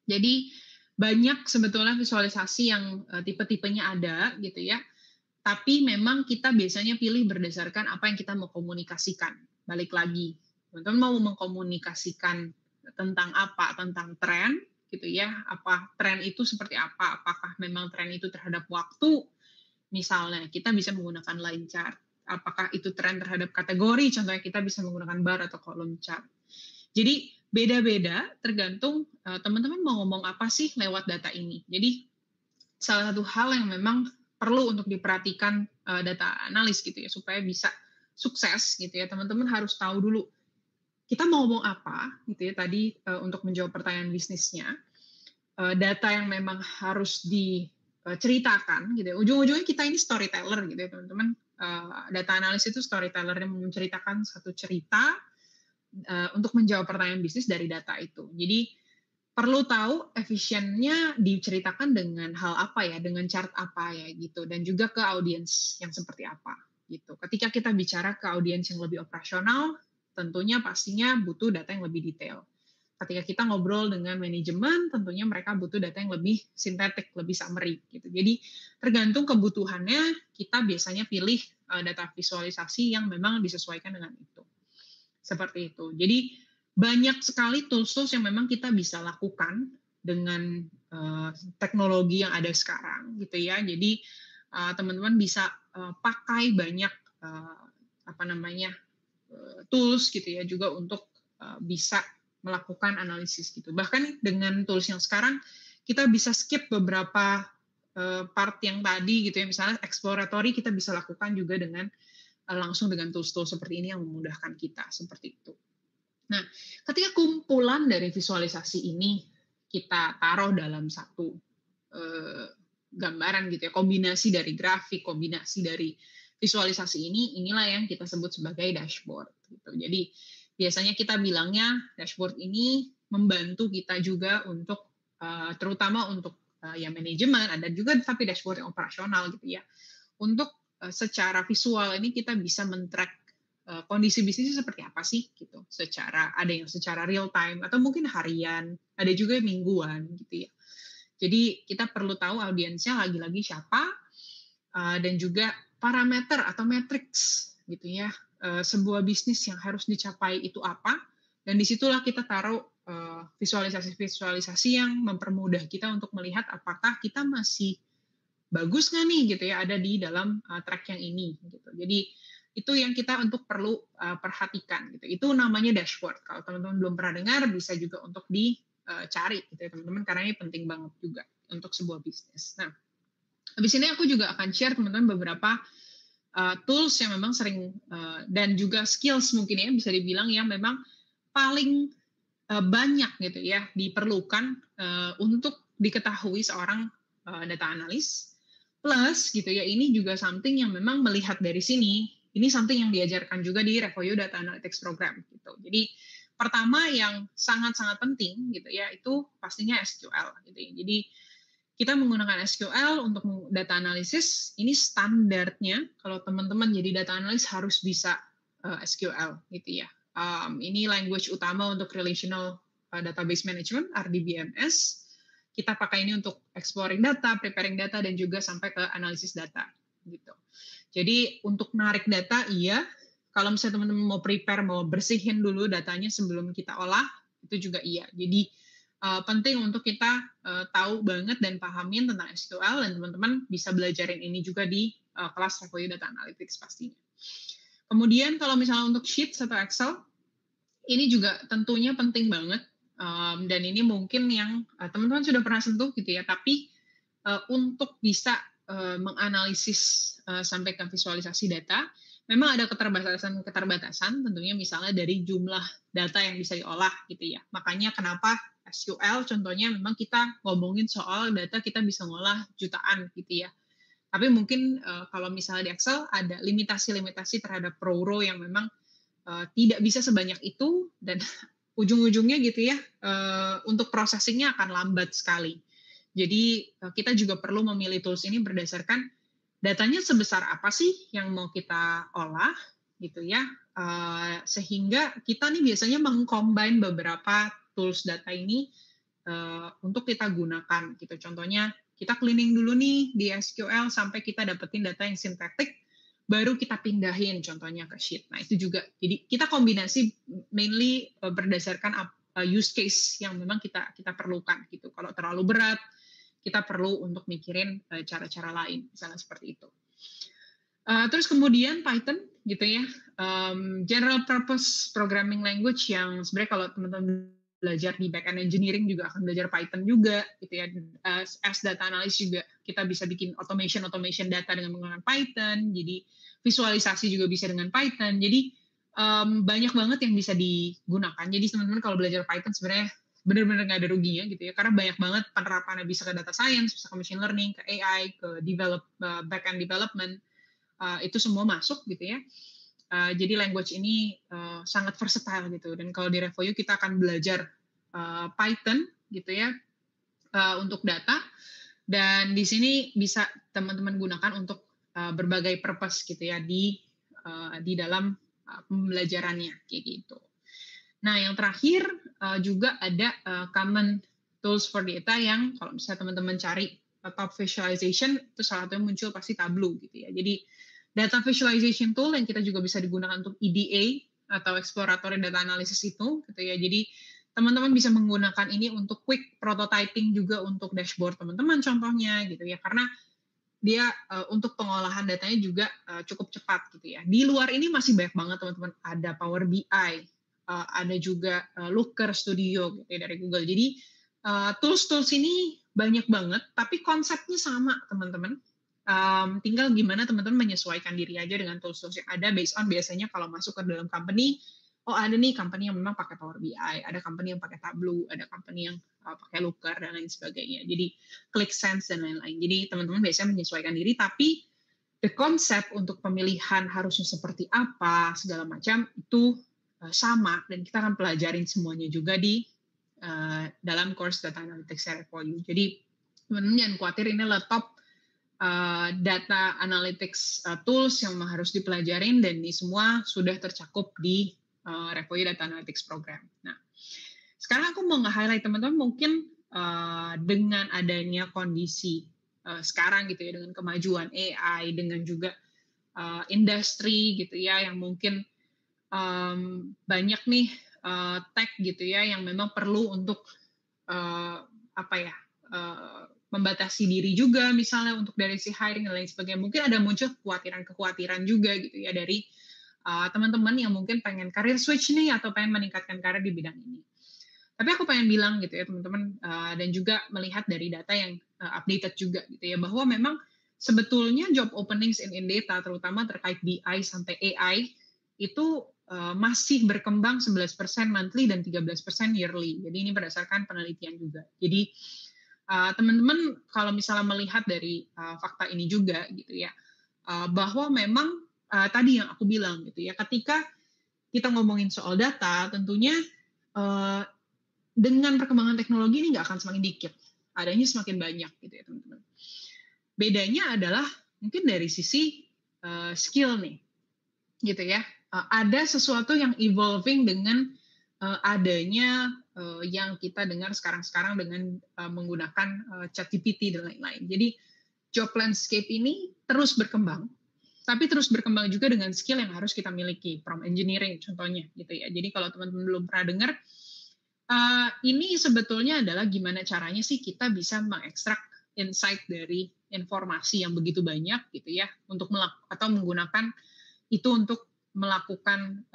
A: Jadi banyak sebetulnya visualisasi yang tipe-tipenya ada gitu ya. Tapi memang kita biasanya pilih berdasarkan apa yang kita mau komunikasikan. Balik lagi, teman-teman mau mengkomunikasikan tentang apa? Tentang tren, gitu ya, apa tren itu seperti apa, apakah memang tren itu terhadap waktu, misalnya kita bisa menggunakan line chart, apakah itu tren terhadap kategori, contohnya kita bisa menggunakan bar atau column chart. Jadi beda-beda tergantung teman-teman mau ngomong apa sih lewat data ini. Jadi salah satu hal yang memang perlu untuk diperhatikan data analis gitu ya, supaya bisa sukses gitu ya, teman-teman harus tahu dulu kita mau ngomong apa gitu ya tadi untuk menjawab pertanyaan bisnisnya, data yang memang harus diceritakan gitu ya. Ujung-ujungnya kita ini storyteller gitu ya teman-teman. Data analis itu storyteller yang menceritakan satu cerita untuk menjawab pertanyaan bisnis dari data itu. Jadi perlu tahu efisiennya diceritakan dengan hal apa ya, dengan chart apa ya gitu, dan juga ke audiens yang seperti apa gitu. Ketika kita bicara ke audiens yang lebih operasional, tentunya pastinya butuh data yang lebih detail. Ketika kita ngobrol dengan manajemen, tentunya mereka butuh data yang lebih sintetik, lebih summary gitu. Jadi tergantung kebutuhannya, kita biasanya pilih data visualisasi yang memang disesuaikan dengan itu. Seperti itu. Jadi banyak sekali tools-tools yang memang kita bisa lakukan dengan teknologi yang ada sekarang gitu ya. Jadi teman-teman bisa pakai banyak tools gitu ya juga untuk bisa melakukan analisis gitu. Bahkan dengan tools yang sekarang kita bisa skip beberapa part yang tadi gitu ya. Misalnya exploratory kita bisa lakukan juga dengan langsung dengan tools-tools seperti ini yang memudahkan kita seperti itu. Nah, ketika kumpulan dari visualisasi ini kita taruh dalam satu gambaran gitu ya, kombinasi dari grafik, kombinasi dari visualisasi ini, inilah yang kita sebut sebagai dashboard. Gitu. Jadi biasanya kita bilangnya dashboard ini membantu kita juga untuk terutama untuk ya manajemen, ada juga tapi dashboard yang operasional gitu ya. Untuk secara visual ini kita bisa men-track kondisi bisnisnya seperti apa sih gitu. Ada yang secara real time atau mungkin harian, ada juga mingguan gitu ya. Jadi kita perlu tahu audiensnya lagi-lagi siapa dan juga parameter atau matriks gitu ya. Sebuah bisnis yang harus dicapai itu apa, dan disitulah kita taruh visualisasi-visualisasi yang mempermudah kita untuk melihat apakah kita masih bagus nggak nih gitu ya ada di dalam track yang ini gitu. Jadi itu yang kita untuk perlu perhatikan gitu. Itu namanya dashboard. Kalau teman-teman belum pernah dengar bisa juga untuk dicari gitu ya teman-teman, karena ini penting banget juga untuk sebuah bisnis. Nah, habis ini aku juga akan share teman-teman beberapa tools yang memang sering dan juga skills mungkin ya bisa dibilang yang memang paling banyak gitu ya diperlukan untuk diketahui seorang data analis Plus gitu ya, ini juga something yang memang melihat dari sini, ini something yang diajarkan juga di Revoyu Data Analytics Program gitu. Jadi pertama yang sangat-sangat penting gitu ya, itu pastinya SQL gitu ya. Jadi kita menggunakan SQL untuk data analisis, ini standarnya kalau teman-teman jadi data analis harus bisa SQL gitu ya. Ini language utama untuk relational database management, RDBMS. Kita pakai ini untuk exploring data, preparing data, dan juga sampai ke analisis data gitu. Jadi untuk narik data, iya. Kalau misalnya teman-teman mau prepare, mau bersihin dulu datanya sebelum kita olah, itu juga iya. Jadi penting untuk kita tahu banget dan pahamin tentang SQL, dan teman-teman bisa belajarin ini juga di kelas Revoyu Data Analytics pastinya. Kemudian kalau misalnya untuk Sheets atau Excel, ini juga tentunya penting banget. Dan ini mungkin yang teman-teman sudah pernah sentuh gitu ya, tapi untuk bisa menganalisis sampai ke visualisasi data, memang ada keterbatasan tentunya, misalnya dari jumlah data yang bisa diolah gitu ya. Makanya kenapa SQL contohnya memang kita ngomongin soal data kita bisa ngolah jutaan gitu ya. Tapi mungkin kalau misalnya di Excel ada limitasi-limitasi terhadap row-row yang memang tidak bisa sebanyak itu, dan ujung-ujungnya gitu ya, untuk processing-nya akan lambat sekali. Jadi kita juga perlu memilih tools ini berdasarkan datanya sebesar apa sih yang mau kita olah gitu ya, sehingga kita nih biasanya mengcombine beberapa tools data ini untuk kita gunakan gitu. Contohnya kita cleaning dulu nih di SQL sampai kita dapetin data yang sintetik, baru kita pindahin contohnya ke sheet. Nah itu juga, jadi kita kombinasi mainly berdasarkan use case yang memang kita perlukan gitu. Kalau terlalu berat, kita perlu untuk mikirin cara-cara lain, misalnya seperti itu. Terus kemudian Python gitu ya, general purpose programming language yang sebenarnya kalau teman-teman belajar di back-end engineering juga akan belajar Python juga gitu ya. As data analyst juga kita bisa bikin automation data dengan menggunakan Python, jadi visualisasi juga bisa dengan Python. Jadi banyak banget yang bisa digunakan. Jadi teman-teman kalau belajar Python sebenarnya benar-benar nggak ada ruginya gitu ya, karena banyak banget penerapannya, bisa ke data science, bisa ke machine learning, ke AI, ke back-end development, itu semua masuk gitu ya. Jadi language ini sangat versatile gitu, dan kalau di Revoyu kita akan belajar Python gitu ya untuk data, dan di sini bisa teman-teman gunakan untuk berbagai purpose gitu ya di dalam pembelajarannya kayak gitu. Nah, yang terakhir juga ada common tools for data yang kalau misalnya teman-teman cari top visualization, itu salah satunya muncul pasti Tableau gitu ya. Jadi data visualization tool yang kita juga bisa digunakan untuk EDA atau exploratory data analysis itu gitu ya. Jadi teman-teman bisa menggunakan ini untuk quick prototyping juga untuk dashboard teman-teman contohnya gitu ya. Karena dia untuk pengolahan datanya juga cukup cepat gitu ya. Di luar ini masih banyak banget teman-teman, ada Power BI, ada juga Looker Studio gitu ya dari Google. Jadi tools-tools ini banyak banget, tapi konsepnya sama teman-teman. Tinggal gimana teman-teman menyesuaikan diri aja dengan tools-tools yang ada based on biasanya kalau masuk ke dalam company, oh ada nih company yang memang pakai Power BI, ada company yang pakai Tableau, ada company yang pakai Looker dan lain sebagainya. Jadi ClickSense dan lain-lain. Jadi teman-teman biasanya menyesuaikan diri, tapi the konsep untuk pemilihan harusnya seperti apa segala macam itu sama, dan kita akan pelajarin semuanya juga di dalam course Data Analytics Revoyu. Jadi teman-teman jangan khawatir, ini adalah top data analytics tools yang harus dipelajarin, dan ini semua sudah tercakup di Revoyu Data Analytics Program. Nah, sekarang aku mau nge-highlight teman-teman mungkin dengan adanya kondisi sekarang gitu ya, dengan kemajuan AI, dengan juga industri gitu ya, yang mungkin banyak nih tech gitu ya yang memang perlu untuk membatasi diri juga, misalnya untuk dari si hiring dan lain sebagainya. Mungkin ada muncul kekhawatiran juga gitu ya dari teman-teman yang mungkin pengen career switch nih atau pengen meningkatkan karir di bidang ini. Tapi aku pengen bilang gitu ya teman-teman, dan juga melihat dari data yang updated juga gitu ya, bahwa memang sebetulnya job openings in data terutama terkait BI sampai AI itu masih berkembang 11% monthly dan 13% yearly. Jadi ini berdasarkan penelitian juga. Jadi Teman-teman kalau misalnya melihat dari fakta ini juga gitu ya, bahwa memang tadi yang aku bilang gitu ya, ketika kita ngomongin soal data, tentunya uh, dengan perkembangan teknologi ini nggak akan semakin dikit, adanya semakin banyak gitu ya teman-teman. Bedanya adalah mungkin dari sisi skill nih, gitu ya. Ada sesuatu yang evolving dengan adanya yang kita dengar sekarang dengan menggunakan ChatGPT dan lain-lain. Jadi job landscape ini terus berkembang, tapi terus berkembang juga dengan skill yang harus kita miliki, prompt engineering contohnya gitu ya. Jadi kalau teman-teman belum pernah dengar, ini sebetulnya adalah gimana caranya sih kita bisa mengekstrak insight dari informasi yang begitu banyak gitu ya, untuk atau menggunakan itu untuk melakukan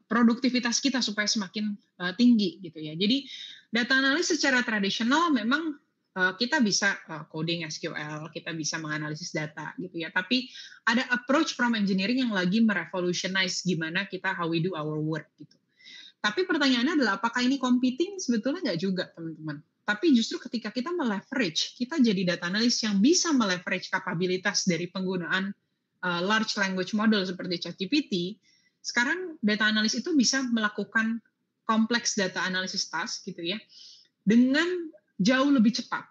A: produktivitas kita supaya semakin tinggi gitu ya. Jadi data analis secara tradisional memang kita bisa coding SQL, kita bisa menganalisis data gitu ya. Tapi ada approach prompt engineering yang lagi merevolutionize gimana kita how we do our work gitu. Tapi pertanyaannya adalah apakah ini competing? Sebetulnya nggak juga teman-teman. Tapi justru ketika kita meleverage, kita jadi data analis yang bisa meleverage kapabilitas dari penggunaan large language model seperti ChatGPT, sekarang data analis itu bisa melakukan kompleks data analysis task gitu ya, dengan jauh lebih cepat,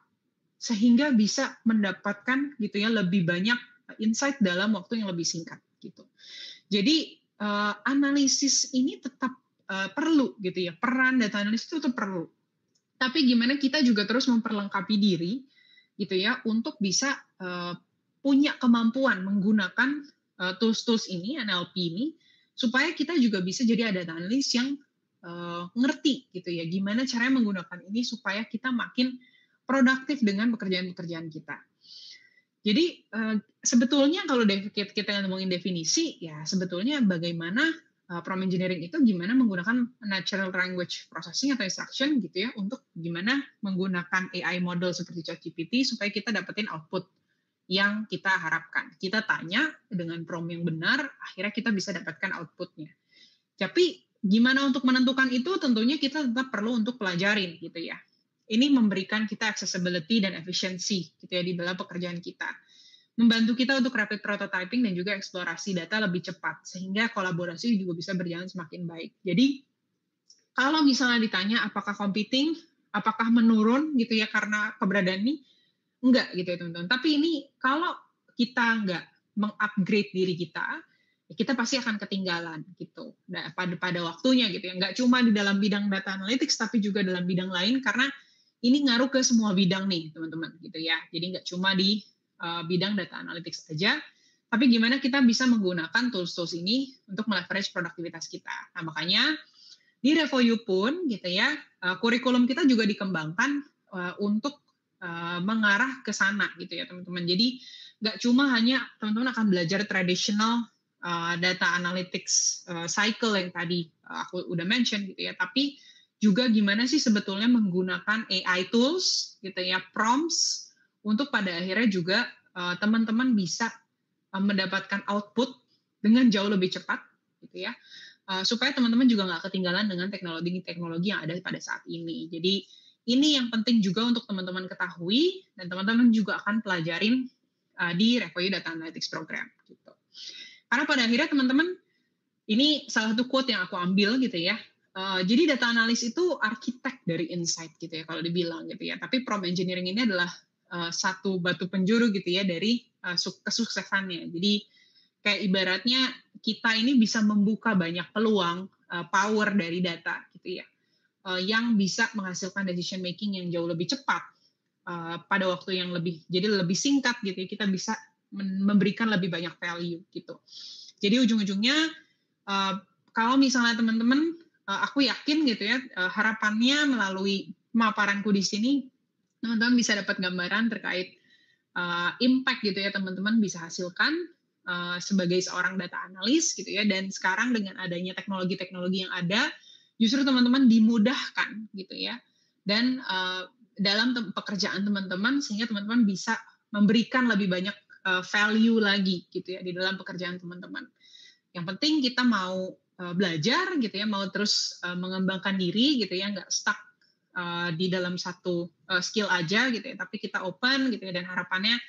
A: sehingga bisa mendapatkan gitu ya lebih banyak insight dalam waktu yang lebih singkat gitu. Jadi analisis ini tetap perlu gitu ya, peran data analis itu tetap perlu. Tapi gimana kita juga terus memperlengkapi diri gitu ya untuk bisa punya kemampuan menggunakan tools-tools ini, NLP ini, supaya kita juga bisa jadi data analis yang ngerti gitu ya, gimana caranya menggunakan ini supaya kita makin produktif dengan pekerjaan-pekerjaan kita. Jadi sebetulnya kalau kita ngomongin definisi, ya sebetulnya bagaimana prompt engineering itu gimana menggunakan natural language processing atau instruction gitu ya, untuk gimana menggunakan AI model seperti ChatGPT supaya kita dapetin output yang kita harapkan. Kita tanya dengan prompt yang benar, akhirnya kita bisa dapatkan outputnya. Tapi gimana untuk menentukan itu, tentunya kita tetap perlu untuk pelajarin gitu ya. Ini memberikan kita accessibility dan efisiensi gitu ya di dalam pekerjaan kita. Membantu kita untuk rapid prototyping dan juga eksplorasi data lebih cepat, sehingga kolaborasi juga bisa berjalan semakin baik. Jadi kalau misalnya ditanya apakah competing, apakah menurun gitu ya karena keberadaan ini, enggak gitu ya teman-teman. Tapi ini kalau kita enggak mengupgrade diri kita, ya kita pasti akan ketinggalan gitu. Nah, pada waktunya gitu ya. Enggak cuma di dalam bidang data analytics, tapi juga dalam bidang lain, karena ini ngaruh ke semua bidang nih teman-teman gitu ya. Jadi enggak cuma di bidang data analytics saja, tapi gimana kita bisa menggunakan tools-tools ini untuk meleverage produktivitas kita. Nah, makanya di RevoU pun gitu ya, kurikulum kita juga dikembangkan untuk mengarah ke sana gitu ya teman-teman. Jadi nggak cuma hanya teman-teman akan belajar traditional data analytics cycle yang tadi aku udah mention gitu ya, tapi juga gimana sih sebetulnya menggunakan AI tools gitu ya, prompts, untuk pada akhirnya juga teman-teman bisa mendapatkan output dengan jauh lebih cepat gitu ya, supaya teman-teman juga nggak ketinggalan dengan teknologi-teknologi yang ada pada saat ini. Jadi ini yang penting juga untuk teman-teman ketahui, dan teman-teman juga akan pelajarin di RevoU Data Analytics Program gitu. Karena pada akhirnya teman-teman, ini salah satu quote yang aku ambil gitu ya, jadi data analis itu arsitek dari insight gitu ya kalau dibilang gitu ya, tapi prompt engineering ini adalah satu batu penjuru gitu ya dari kesuksesannya. Jadi kayak ibaratnya kita ini bisa membuka banyak peluang power dari data gitu ya, yang bisa menghasilkan decision making yang jauh lebih cepat pada waktu yang jadi lebih singkat gitu ya, kita bisa memberikan lebih banyak value gitu. Jadi ujung-ujungnya kalau misalnya teman-teman, aku yakin gitu ya, harapannya melalui pemaparanku di sini, teman-teman bisa dapat gambaran terkait impact gitu ya teman-teman bisa hasilkan sebagai seorang data analis gitu ya. Dan sekarang dengan adanya teknologi-teknologi yang ada, justru teman-teman dimudahkan gitu ya, dan dalam pekerjaan teman-teman, sehingga teman-teman bisa memberikan lebih banyak value lagi gitu ya di dalam pekerjaan teman-teman. Yang penting kita mau belajar gitu ya, mau terus mengembangkan diri gitu ya, nggak stuck di dalam satu skill aja gitu ya, tapi kita open gitu ya, dan harapannya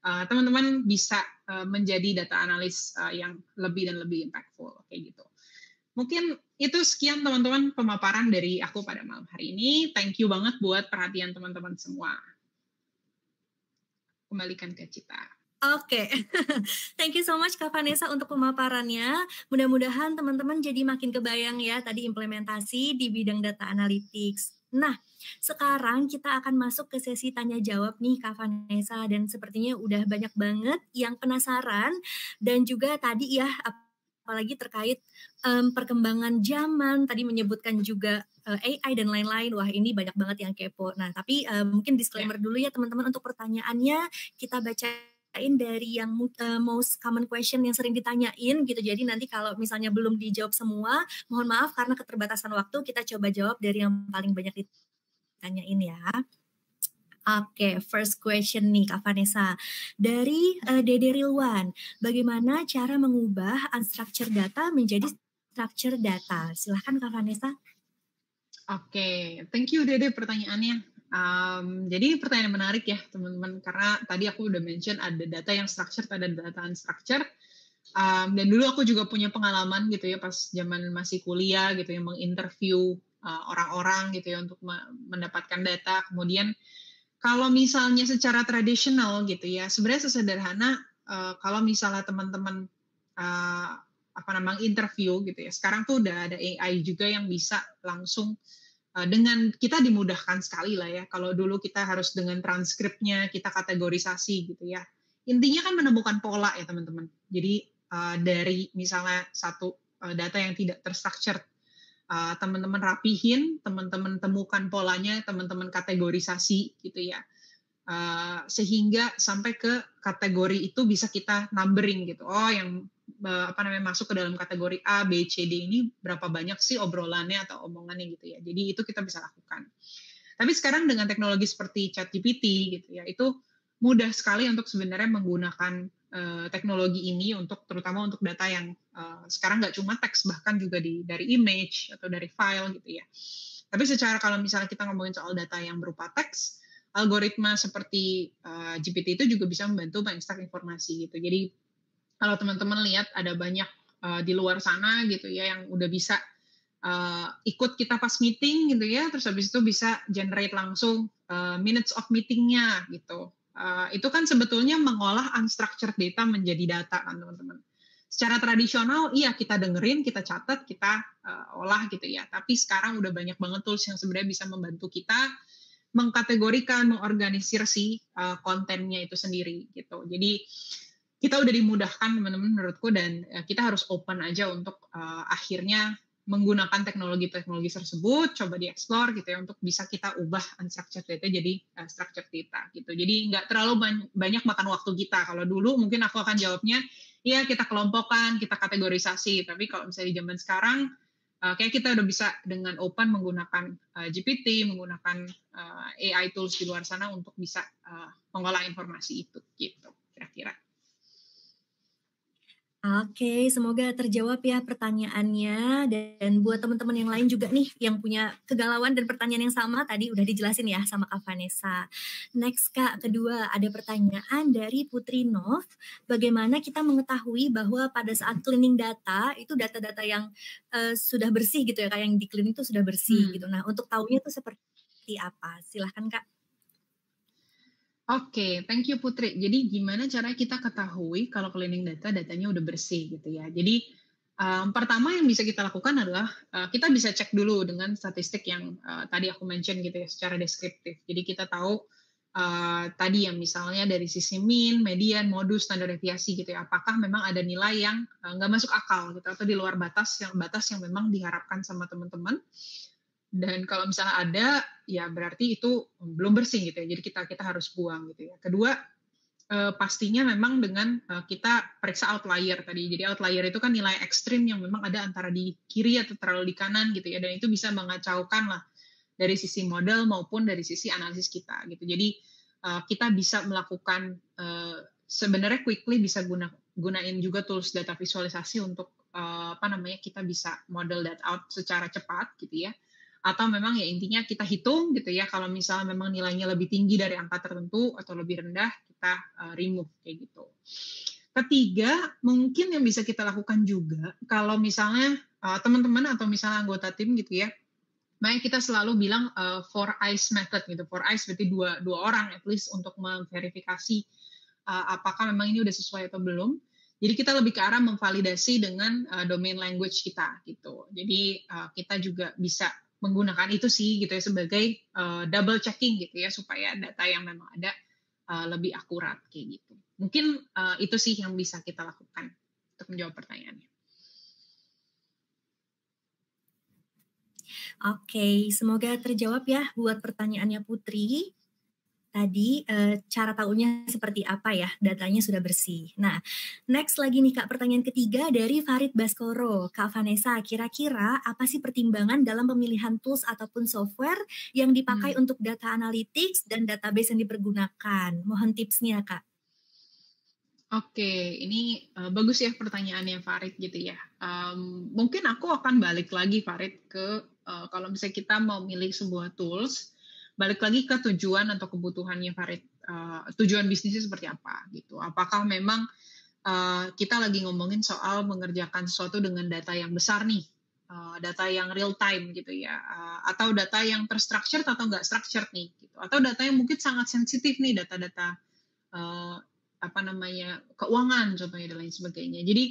A: teman-teman bisa menjadi data analis yang lebih dan lebih impactful kayak gitu. Mungkin itu sekian teman-teman pemaparan dari aku pada malam hari ini. Thank you banget buat perhatian teman-teman semua. Kembalikan ke Cita.
B: Oke, thank you so much Kak Vanessa untuk pemaparannya. Mudah-mudahan teman-teman jadi makin kebayang ya tadi implementasi di bidang data analytics. Nah, sekarang kita akan masuk ke sesi tanya jawab nih Kak Vanessa, dan sepertinya udah banyak banget yang penasaran dan juga tadi ya apalagi terkait perkembangan zaman, tadi menyebutkan juga AI dan lain-lain. Wah, ini banyak banget yang kepo. Nah, tapi mungkin disclaimer dulu ya teman-teman untuk pertanyaannya, kita baca dari yang most common question yang sering ditanyain gitu. Jadi nanti kalau misalnya belum dijawab semua, mohon maaf karena keterbatasan waktu, kita coba jawab dari yang paling banyak ditanyain ya. Oke, first question nih Kak Vanessa. Dari Dede Rilwan, bagaimana cara mengubah unstructured data menjadi structured data? Silahkan Kak Vanessa.
A: Oke, thank you Dede pertanyaannya. Jadi pertanyaan menarik ya teman-teman, karena tadi aku udah mention ada data yang structured, ada data unstructured. Dan dulu aku juga punya pengalaman gitu ya pas zaman masih kuliah gitu ya, menginterview orang-orang gitu ya untuk mendapatkan data. Kemudian kalau misalnya secara tradisional gitu ya, sebenarnya sesederhana kalau misalnya teman-teman interview gitu ya, sekarang tuh udah ada AI juga yang bisa langsung dengan kita dimudahkan sekali lah ya. Kalau dulu kita harus dengan transkripnya kita kategorisasi gitu ya. Intinya kan menemukan pola ya teman-teman. Jadi dari misalnya satu data yang tidak terstruktur, teman-teman rapihin, teman-teman temukan polanya, teman-teman kategorisasi gitu ya. Sehingga sampai ke kategori itu bisa kita numbering gitu. Oh, yang masuk ke dalam kategori A, B, C, D ini berapa banyak sih obrolannya atau omongannya gitu ya. Jadi itu kita bisa lakukan. Tapi sekarang dengan teknologi seperti ChatGPT gitu ya, itu mudah sekali untuk sebenarnya menggunakan teknologi ini untuk terutama untuk data yang sekarang nggak cuma teks, bahkan juga dari image atau dari file gitu ya. Tapi secara kalau misalnya kita ngomongin soal data yang berupa teks, algoritma seperti GPT itu juga bisa membantu mengekstrak informasi gitu. Jadi kalau teman-teman lihat ada banyak di luar sana gitu ya yang udah bisa ikut kita pas meeting gitu ya, terus habis itu bisa generate langsung minutes of meetingnya gitu. Itu kan sebetulnya mengolah unstructured data menjadi data kan teman-teman. Secara tradisional iya kita dengerin, kita catat, kita olah gitu ya. Tapi sekarang udah banyak banget tools yang sebenarnya bisa membantu kita mengkategorikan, mengorganisir si kontennya itu sendiri gitu. Jadi kita udah dimudahkan teman-teman menurutku, dan kita harus open aja untuk akhirnya menggunakan teknologi-teknologi tersebut, coba dieksplor gitu ya untuk bisa kita ubah unstructured data jadi structured data gitu. Jadi nggak terlalu banyak makan waktu kita. Kalau dulu mungkin aku akan jawabnya, ya kita kelompokkan, kita kategorisasi. Tapi kalau misalnya di zaman sekarang, kayak kita udah bisa dengan open menggunakan GPT, menggunakan AI tools di luar sana untuk bisa mengolah informasi itu gitu kira-kira.
B: Oke, semoga terjawab ya pertanyaannya, dan buat teman-teman yang lain juga nih yang punya kegalauan dan pertanyaan yang sama tadi udah dijelasin ya sama Kak Vanessa. Next Kak, kedua ada pertanyaan dari Putri Nov, bagaimana kita mengetahui bahwa pada saat cleaning data itu data-data yang sudah bersih gitu ya, kayak yang di cleaning itu sudah bersih gitu. Nah, untuk tahunya itu seperti apa? Silahkan Kak.
A: Oke, thank you Putri. Jadi gimana cara kita ketahui kalau cleaning datanya udah bersih gitu ya. Jadi pertama yang bisa kita lakukan adalah kita bisa cek dulu dengan statistik yang tadi aku mention gitu ya secara deskriptif. Jadi kita tahu tadi yang misalnya dari sisi mean, median, modus, standar deviasi gitu ya. Apakah memang ada nilai yang nggak masuk akal gitu atau di luar batas yang memang diharapkan sama teman-teman. Dan kalau misalnya ada, ya berarti itu belum bersih gitu ya. Jadi kita harus buang gitu ya. Kedua, pastinya memang dengan kita periksa outlier tadi. Jadi outlier itu kan nilai ekstrim yang memang ada antara di kiri atau terlalu di kanan gitu ya. Dan itu bisa mengacaukan lah dari sisi model maupun dari sisi analisis kita gitu. Jadi kita bisa melakukan sebenarnya quickly bisa gunain juga tools data visualisasi untuk kita bisa model that out secara cepat gitu ya. atau memang ya intinya kita hitung gitu ya, kalau misalnya memang nilainya lebih tinggi dari angka tertentu atau lebih rendah, kita remove kayak gitu. Ketiga, mungkin yang bisa kita lakukan juga kalau misalnya teman-teman atau misalnya anggota tim gitu ya, makanya kita selalu bilang four eyes method gitu. Four eyes berarti dua orang at least untuk memverifikasi apakah memang ini udah sesuai atau belum. Jadi kita lebih ke arah memvalidasi dengan domain language kita gitu. Jadi kita juga bisa menggunakan itu sih gitu ya sebagai double checking gitu ya supaya data yang memang ada lebih akurat kayak gitu. Mungkin itu sih yang bisa kita lakukan untuk menjawab pertanyaannya.
B: Oke, semoga terjawab ya buat pertanyaannya Putri. Tadi cara tahunya seperti apa ya, datanya sudah bersih. Nah, next lagi nih Kak, pertanyaan ketiga dari Farid Baskoro. Kak Vanessa, kira-kira apa sih pertimbangan dalam pemilihan tools ataupun software yang dipakai untuk data analytics dan database yang dipergunakan? Mohon tipsnya Kak.
A: Oke, ini bagus ya pertanyaannya Farid gitu ya. Mungkin aku akan balik lagi Farid ke kalau misalnya kita mau milih sebuah tools, balik lagi ke tujuan atau kebutuhannya Farid. Tujuan bisnisnya seperti apa gitu. Apakah memang kita lagi ngomongin soal mengerjakan sesuatu dengan data yang besar nih, data yang real time gitu ya, atau data yang terstructured atau nggak structured nih, gitu. Atau data yang mungkin sangat sensitif nih, data-data keuangan contohnya dan lain sebagainya. Jadi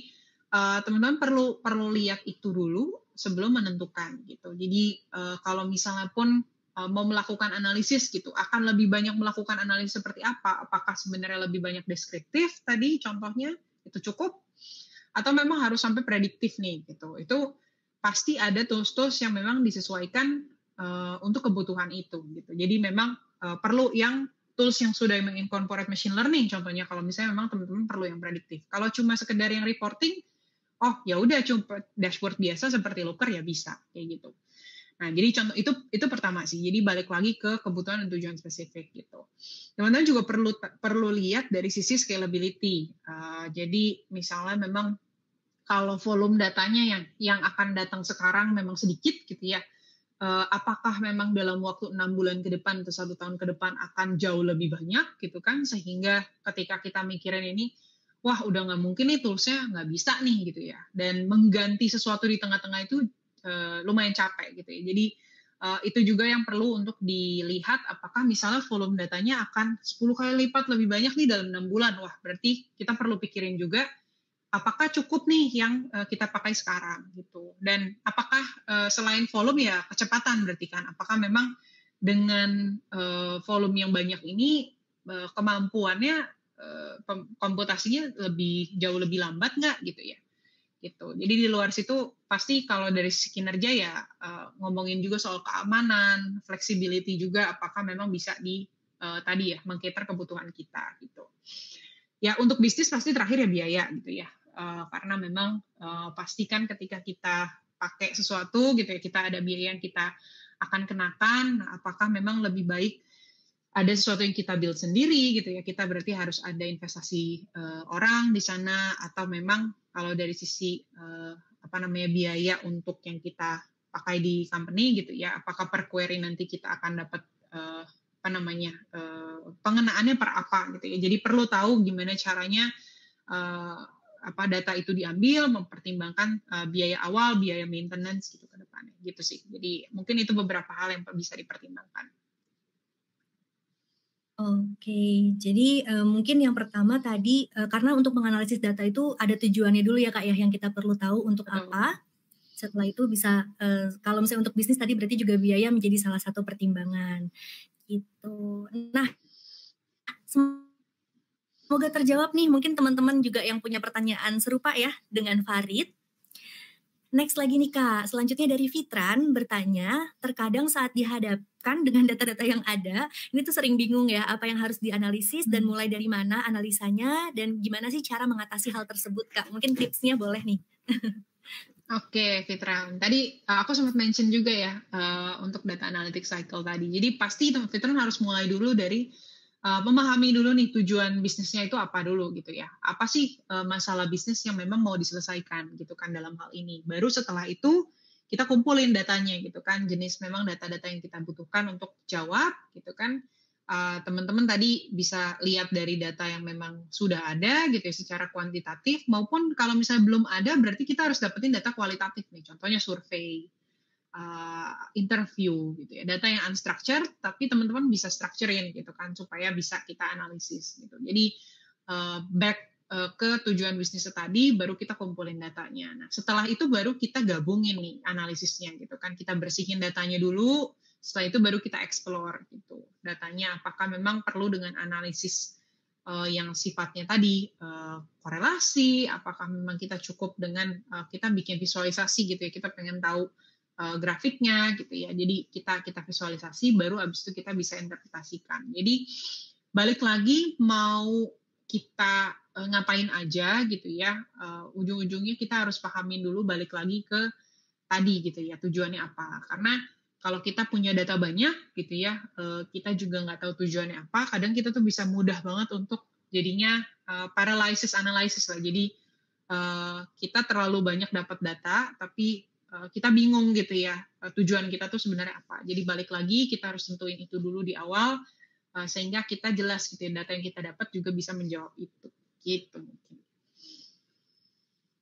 A: teman-teman perlu lihat itu dulu sebelum menentukan gitu. Jadi kalau misalnya pun mau melakukan analisis gitu, akan lebih banyak melakukan analisis seperti apa? Apakah sebenarnya lebih banyak deskriptif tadi contohnya itu cukup? Atau memang harus sampai prediktif nih gitu? Itu pasti ada tools-tools yang memang disesuaikan untuk kebutuhan itu gitu. Jadi memang perlu yang tools yang sudah mengincorporate machine learning contohnya kalau misalnya memang teman-teman perlu yang prediktif. Kalau cuma sekedar yang reporting, oh ya udah cuma dashboard biasa seperti Looker ya bisa kayak gitu. Nah, jadi contoh itu pertama sih. Jadi balik lagi ke kebutuhan dan tujuan spesifik gitu. Teman-teman juga perlu lihat dari sisi scalability. Jadi misalnya memang kalau volume datanya yang akan datang sekarang memang sedikit gitu ya. Apakah memang dalam waktu 6 bulan ke depan atau 1 tahun ke depan akan jauh lebih banyak gitu kan, sehingga ketika kita mikirin ini, wah udah nggak mungkin nih toolsnya nggak bisa nih gitu ya, dan mengganti sesuatu di tengah-tengah itu lumayan capek gitu ya. Jadi itu juga yang perlu untuk dilihat apakah misalnya volume datanya akan 10 kali lipat lebih banyak nih dalam 6 bulan, wah berarti kita perlu pikirin juga apakah cukup nih yang kita pakai sekarang gitu. Dan apakah selain volume ya kecepatan berarti kan. Apakah memang dengan volume yang banyak ini kemampuannya komputasinya jauh lebih lambat nggak gitu ya. Gitu. Jadi di luar situ pasti kalau dari sisi kinerja ya ngomongin juga soal keamanan, flexibility juga apakah memang bisa tadi ya mengcater kebutuhan kita gitu. Ya untuk bisnis pasti terakhir ya biaya gitu ya. Karena memang pastikan ketika kita pakai sesuatu gitu ya, kita ada biaya yang kita akan kenakan, apakah memang lebih baik ada sesuatu yang kita build sendiri gitu ya, kita berarti harus ada investasi orang di sana, atau memang kalau dari sisi biaya untuk yang kita pakai di company gitu ya, apakah per query nanti kita akan dapat pengenaannya per apa gitu ya. Jadi perlu tahu gimana caranya data itu diambil, mempertimbangkan biaya awal, biaya maintenance gitu ke depannya gitu sih. Jadi mungkin itu beberapa hal yang bisa dipertimbangkan.
B: Oke, jadi mungkin yang pertama tadi karena untuk menganalisis data itu ada tujuannya dulu ya Kak ya, yang kita perlu tahu untuk apa. Setelah itu bisa kalau misalnya untuk bisnis tadi berarti juga biaya menjadi salah satu pertimbangan gitu. Nah, semoga terjawab nih, mungkin teman-teman juga yang punya pertanyaan serupa ya dengan Farid. Next lagi nih Kak, selanjutnya dari Fitran bertanya, terkadang saat dihadapkan dengan data-data yang ada, ini tuh sering bingung ya, apa yang harus dianalisis dan mulai dari mana analisanya, dan gimana sih cara mengatasi hal tersebut Kak? Mungkin tipsnya boleh nih.
A: Oke, Fitran. Tadi aku sempat mention juga ya untuk data analytics cycle tadi. Jadi pasti Fitran harus mulai dulu dari memahami dulu nih tujuan bisnisnya itu apa dulu gitu ya. Apa sih masalah bisnis yang memang mau diselesaikan gitu kan dalam hal ini. Baru setelah itu kita kumpulin datanya gitu kan, jenis memang data-data yang kita butuhkan untuk jawab gitu kan. Teman-teman tadi bisa lihat dari data yang memang sudah ada gitu ya secara kuantitatif, maupun kalau misalnya belum ada berarti kita harus dapetin data kualitatif nih, contohnya survei, interview gitu ya, data yang unstructured tapi teman-teman bisa structurein gitu kan supaya bisa kita analisis gitu. Jadi back ke tujuan bisnis tadi baru kita kumpulin datanya. Nah, setelah itu baru kita gabungin nih analisisnya gitu kan. Kita bersihin datanya dulu, setelah itu baru kita explore gitu. Datanya apakah memang perlu dengan analisis yang sifatnya tadi korelasi, apakah memang kita cukup dengan kita bikin visualisasi gitu ya. Kita pengen tahu grafiknya gitu ya. Jadi kita visualisasi baru abis itu kita bisa interpretasikan. Jadi balik lagi mau kita ngapain aja gitu ya, ujung-ujungnya kita harus pahamin dulu balik lagi ke tadi gitu ya, tujuannya apa. Karena kalau kita punya data banyak gitu ya, kita juga nggak tahu tujuannya apa, kadang kita tuh bisa mudah banget untuk jadinya paralysis analysis lah. Jadi kita terlalu banyak dapat data, tapi kita bingung gitu ya, tujuan kita tuh sebenarnya apa. Jadi balik lagi kita harus tentuin itu dulu di awal, sehingga kita jelas gitu ya, data yang kita dapat juga bisa menjawab itu. Gitu mungkin.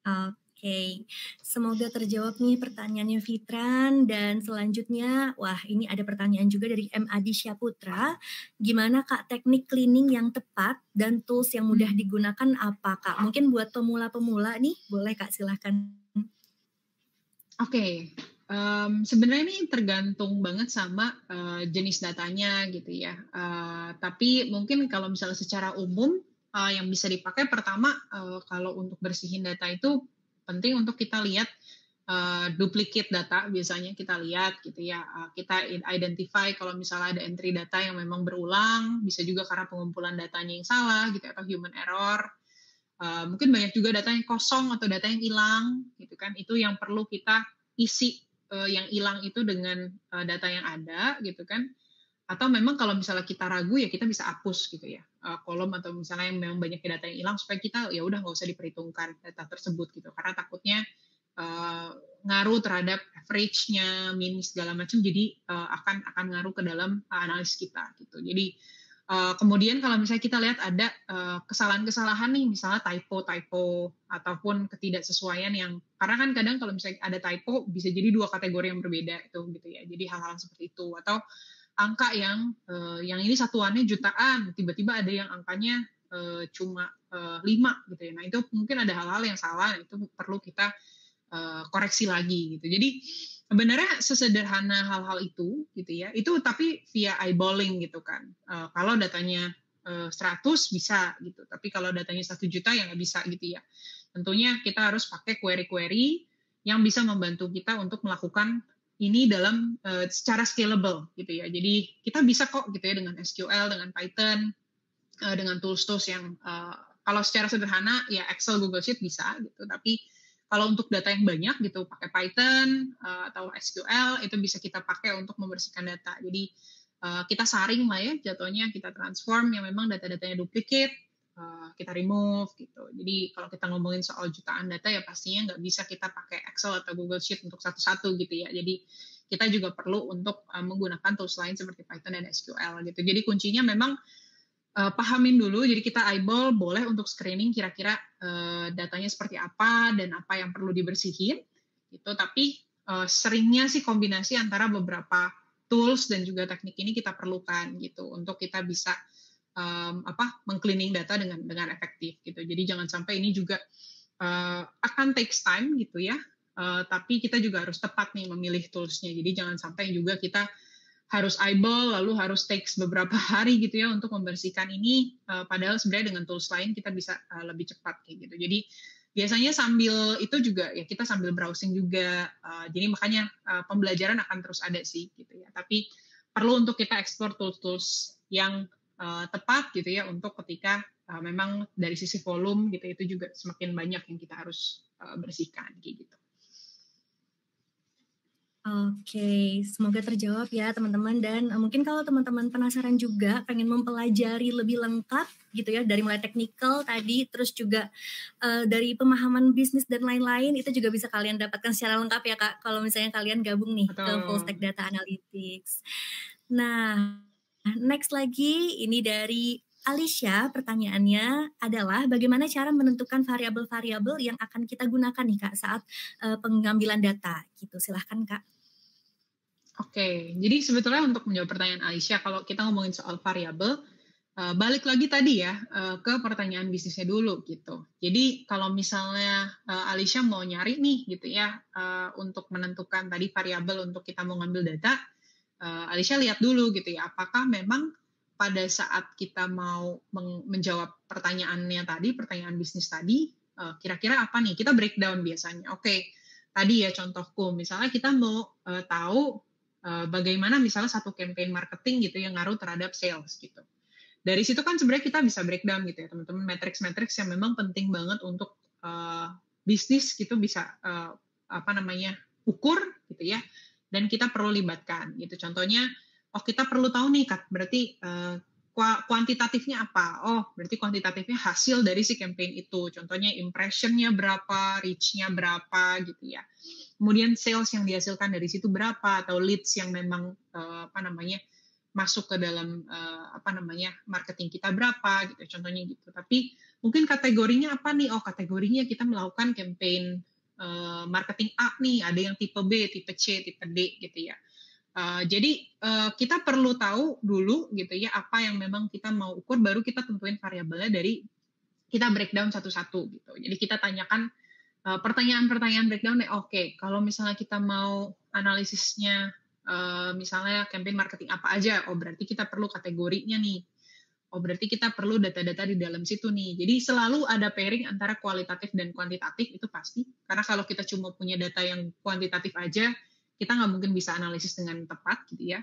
B: Oke, semoga terjawab nih pertanyaannya Fitran, dan selanjutnya, wah ini ada pertanyaan juga dari M. Adi Syaputra, gimana Kak teknik cleaning yang tepat dan tools yang mudah digunakan apa Kak? Mungkin buat pemula-pemula nih, boleh Kak silahkan.
A: Oke, sebenarnya ini tergantung banget sama jenis datanya gitu ya. Tapi mungkin kalau misalnya secara umum yang bisa dipakai pertama kalau untuk bersihin data itu penting untuk kita lihat duplicate data, biasanya kita lihat gitu ya. Kita identify kalau misalnya ada entry data yang memang berulang, bisa juga karena pengumpulan datanya yang salah gitu atau human error. Mungkin banyak juga data yang kosong atau data yang hilang gitu kan, itu yang perlu kita isi yang hilang itu dengan data yang ada gitu kan. Atau memang kalau misalnya kita ragu ya kita bisa hapus gitu ya kolom atau misalnya yang memang banyak data yang hilang supaya kita ya udah nggak usah diperhitungkan data tersebut gitu, karena takutnya ngaruh terhadap average-nya, min segala macam, jadi akan ngaruh ke dalam analis kita gitu. Jadi kemudian kalau misalnya kita lihat ada kesalahan-kesalahan nih, misalnya typo ataupun ketidaksesuaian yang, karena kan kadang kalau misalnya ada typo bisa jadi dua kategori yang berbeda itu gitu ya. Jadi hal-hal seperti itu, atau angka yang ini satuannya jutaan, tiba-tiba ada yang angkanya cuma 5 gitu ya. Nah itu mungkin ada hal-hal yang salah, itu perlu kita koreksi lagi gitu. Jadi sebenarnya sesederhana hal-hal itu gitu ya, itu tapi via eyeballing gitu kan. Kalau datanya 100 bisa gitu, tapi kalau datanya 1 juta ya nggak bisa gitu ya. Tentunya kita harus pakai query-query yang bisa membantu kita untuk melakukan ini dalam secara scalable gitu ya. Jadi kita bisa kok gitu ya dengan SQL, dengan Python, dengan tools-tools yang kalau secara sederhana ya Excel, Google Sheet bisa gitu, tapi kalau untuk data yang banyak gitu pakai Python atau SQL itu bisa kita pakai untuk membersihkan data. Jadi kita saring lah ya jatuhnya, kita transform yang memang data-datanya duplicate, kita remove gitu. Jadi kalau kita ngomongin soal jutaan data ya pastinya nggak bisa kita pakai Excel atau Google Sheet untuk satu-satu gitu ya. Jadi kita juga perlu untuk menggunakan tools lain seperti Python dan SQL gitu. Jadi kuncinya memang pahamin dulu, jadi kita eyeball boleh untuk screening kira-kira datanya seperti apa dan apa yang perlu dibersihin gitu. Tapi seringnya sih kombinasi antara beberapa tools dan juga teknik ini kita perlukan gitu untuk kita bisa meng-cleaning data dengan efektif gitu. Jadi jangan sampai ini juga akan takes time gitu ya. Tapi kita juga harus tepat nih memilih toolsnya. Jadi jangan sampai juga kita harus eyeball lalu harus takes beberapa hari gitu ya untuk membersihkan ini, padahal sebenarnya dengan tools lain kita bisa lebih cepat kayak gitu. Jadi biasanya sambil itu juga ya kita sambil browsing juga, jadi makanya pembelajaran akan terus ada sih gitu ya. Tapi perlu untuk kita explore tools-tools yang tepat gitu ya untuk ketika memang dari sisi volume gitu itu juga semakin banyak yang kita harus bersihkan kayak gitu.
B: Oke, semoga terjawab ya teman-teman dan mungkin kalau teman-teman penasaran juga pengen mempelajari lebih lengkap gitu ya dari mulai teknikal tadi terus juga dari pemahaman bisnis dan lain-lain itu juga bisa kalian dapatkan secara lengkap ya Kak kalau misalnya kalian gabung nih ke Full Stack
A: Betul.
B: Data Analytics. Nah, next lagi ini dari Alicia, pertanyaannya adalah bagaimana cara menentukan variabel-variabel yang akan kita gunakan nih Kak saat pengambilan data gitu. Silahkan Kak.
A: Oke, jadi sebetulnya untuk menjawab pertanyaan Aisyah, kalau kita ngomongin soal variabel, balik lagi tadi ya ke pertanyaan bisnisnya dulu gitu. Jadi kalau misalnya Alicia mau nyari nih gitu ya untuk menentukan tadi variabel untuk kita mau ngambil data, Alicia lihat dulu gitu ya, apakah memang pada saat kita mau menjawab pertanyaannya tadi, pertanyaan bisnis tadi, kira-kira apa nih? Kita breakdown biasanya. Oke, tadi ya contohku, misalnya kita mau tahu bagaimana misalnya satu campaign marketing gitu yang ngaruh terhadap sales gitu. Dari situ kan sebenarnya kita bisa breakdown gitu ya teman-teman, matrix-matrix yang memang penting banget untuk bisnis gitu bisa ukur gitu ya, dan kita perlu libatkan gitu. Contohnya, oh kita perlu tahu nih Kak, berarti kuantitatifnya apa? Oh, berarti kuantitatifnya hasil dari si campaign itu. Contohnya impressionnya berapa, reach-nya berapa gitu ya. Kemudian sales yang dihasilkan dari situ berapa, atau leads yang memang masuk ke dalam marketing kita berapa gitu, contohnya gitu. Tapi mungkin kategorinya apa nih? Oh, kategorinya kita melakukan campaign marketing A nih, ada yang tipe B, tipe C, tipe D gitu ya. Jadi kita perlu tahu dulu gitu ya apa yang memang kita mau ukur, baru kita tentuin variabelnya dari kita breakdown satu-satu gitu. Jadi kita tanyakan pertanyaan-pertanyaan breakdown. Oke, kalau misalnya kita mau analisisnya misalnya campaign marketing apa aja, oh berarti kita perlu kategorinya nih. Oh berarti kita perlu data-data di dalam situ nih. Jadi selalu ada pairing antara kualitatif dan kuantitatif, itu pasti. Karena kalau kita cuma punya data yang kuantitatif aja, kita nggak mungkin bisa analisis dengan tepat gitu ya.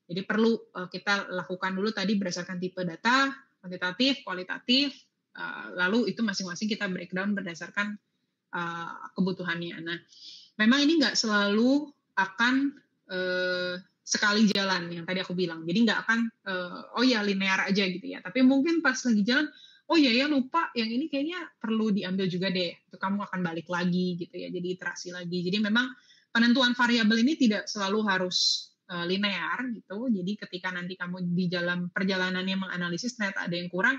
A: Jadi perlu kita lakukan dulu tadi berdasarkan tipe data, kuantitatif, kualitatif, lalu itu masing-masing kita breakdown berdasarkan kebutuhannya. Nah, memang ini nggak selalu akan sekali jalan yang tadi aku bilang. Jadi nggak akan oh ya linear aja gitu ya. Tapi mungkin pas lagi jalan, oh ya lupa yang ini kayaknya perlu diambil juga deh. Itu kamu akan balik lagi gitu ya. Jadi iterasi lagi. Jadi memang penentuan variabel ini tidak selalu harus linear gitu. Jadi ketika nanti kamu di dalam perjalanannya menganalisis ternyata ada yang kurang,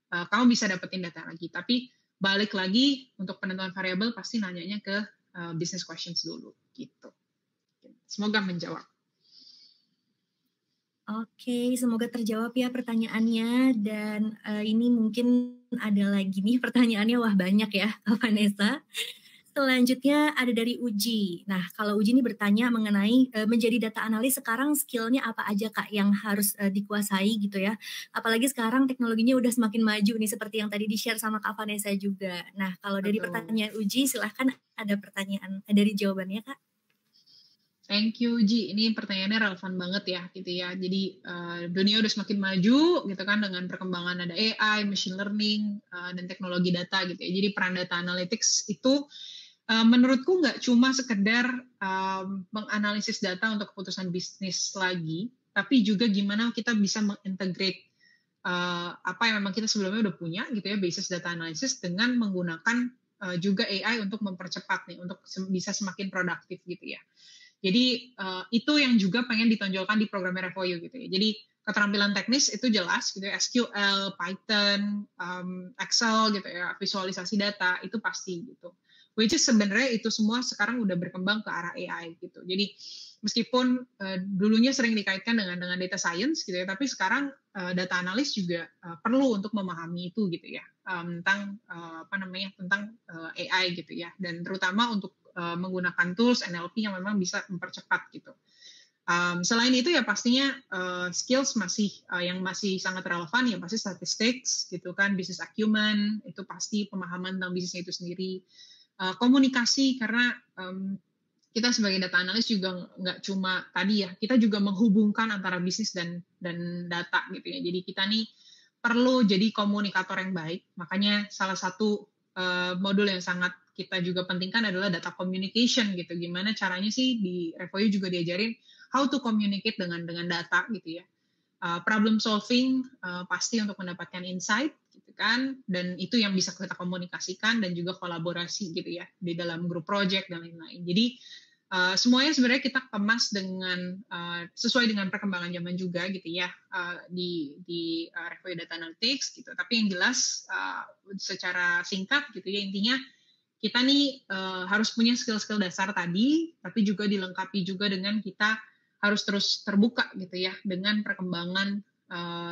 A: kamu bisa dapetin data lagi. Tapi balik lagi untuk penentuan variabel pasti nanyanya ke business questions dulu gitu. Semoga menjawab.
B: Oke, semoga terjawab ya pertanyaannya dan ini mungkin ada lagi nih pertanyaannya, wah banyak ya Kak Vanessa. Selanjutnya ada dari Uji. Nah, kalau Uji ini bertanya mengenai menjadi data analis sekarang skillnya apa aja Kak yang harus dikuasai gitu ya. Apalagi sekarang teknologinya udah semakin maju nih seperti yang tadi di-share sama Kak Vanessa juga. Nah, kalau dari pertanyaan Uji silahkan ada pertanyaan dari jawabannya Kak.
A: Thank you Ji, ini pertanyaannya relevan banget ya gitu ya. Jadi dunia udah semakin maju gitu kan dengan perkembangan ada AI, machine learning dan teknologi data gitu ya. Jadi peran data analytics itu menurutku nggak cuma sekedar menganalisis data untuk keputusan bisnis lagi, tapi juga gimana kita bisa mengintegrate apa yang memang kita sebelumnya udah punya gitu ya, basis data analysis dengan menggunakan juga AI untuk mempercepat nih, untuk bisa semakin produktif gitu ya. Jadi itu yang juga pengen ditonjolkan di program Revoyu gitu ya. Jadi keterampilan teknis itu jelas gitu ya, SQL, Python, Excel gitu ya, visualisasi data itu pasti gitu. Which is sebenarnya itu semua sekarang udah berkembang ke arah AI gitu. Jadi meskipun dulunya sering dikaitkan dengan data science gitu ya, tapi sekarang data analis juga perlu untuk memahami itu gitu ya, tentang tentang AI gitu ya, dan terutama untuk menggunakan tools NLP yang memang bisa mempercepat gitu. Selain itu ya pastinya skills yang masih sangat relevan ya pasti statistics gitu kan, business acumen itu pasti, pemahaman tentang bisnisnya itu sendiri, komunikasi karena kita sebagai data analis juga nggak cuma tadi ya, kita juga menghubungkan antara bisnis dan data gitu ya. Jadi kita nih perlu jadi komunikator yang baik. Makanya salah satu modul yang sangat kita juga pentingkan adalah data communication gitu. Gimana caranya sih di Revoyu juga diajarin how to communicate dengan data gitu ya. Problem solving pasti untuk mendapatkan insight gitu kan, dan itu yang bisa kita komunikasikan dan juga kolaborasi gitu ya di dalam grup project dan lain-lain. Jadi semuanya sebenarnya kita kemas dengan sesuai dengan perkembangan zaman juga gitu ya, di Revoyu Data Analytics gitu. Tapi yang jelas secara singkat gitu ya, intinya kita nih harus punya skill-skill dasar tadi, tapi juga dilengkapi juga dengan kita harus terus terbuka gitu ya dengan perkembangan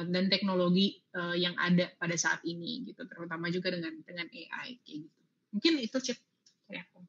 A: dan teknologi yang ada pada saat ini gitu, terutama juga dengan AI kayak gitu. Mungkin itu Cip dari aku.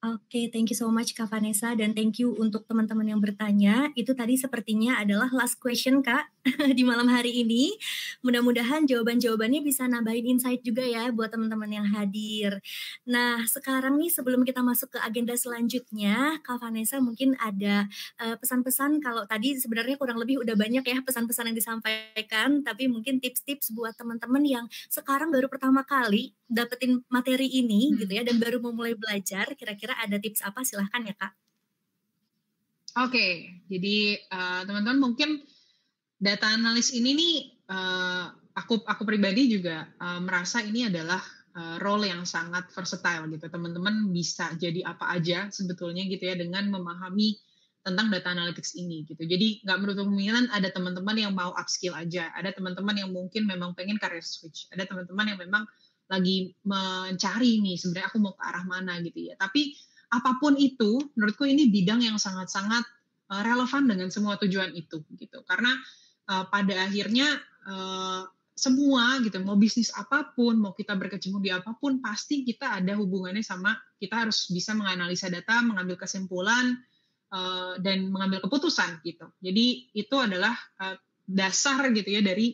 B: Oke, thank you so much Kak Vanessa, dan thank you untuk teman-teman yang bertanya. Itu tadi sepertinya adalah last question Kak di malam hari ini. Mudah-mudahan jawaban-jawabannya bisa nambahin insight juga ya buat teman-teman yang hadir. Nah, sekarang nih sebelum kita masuk ke agenda selanjutnya, Kak Vanessa mungkin ada pesan-pesan. Kalau tadi sebenarnya kurang lebih udah banyak ya pesan-pesan yang disampaikan, tapi mungkin tips-tips buat teman-teman yang sekarang baru pertama kali dapetin materi ini gitu ya, dan baru mau mulai belajar, kira-kira ada tips apa? Silahkan ya Kak.
A: Oke, jadi teman-teman mungkin data analis ini nih aku pribadi juga merasa ini adalah role yang sangat versatile gitu. Teman-teman bisa jadi apa aja sebetulnya gitu ya dengan memahami tentang data analytics ini gitu. Jadi nggak menutup kemungkinan ada teman-teman yang mau upskill aja, ada teman-teman yang mungkin memang pengen career switch, ada teman-teman yang memang lagi mencari nih sebenarnya aku mau ke arah mana gitu ya. Tapi apapun itu, menurutku ini bidang yang sangat-sangat relevan dengan semua tujuan itu gitu. Karena pada akhirnya semua gitu, mau bisnis apapun, mau kita berkecimpung di apapun, pasti kita ada hubungannya sama kita harus bisa menganalisa data, mengambil kesimpulan dan mengambil keputusan gitu. Jadi itu adalah dasar gitu ya dari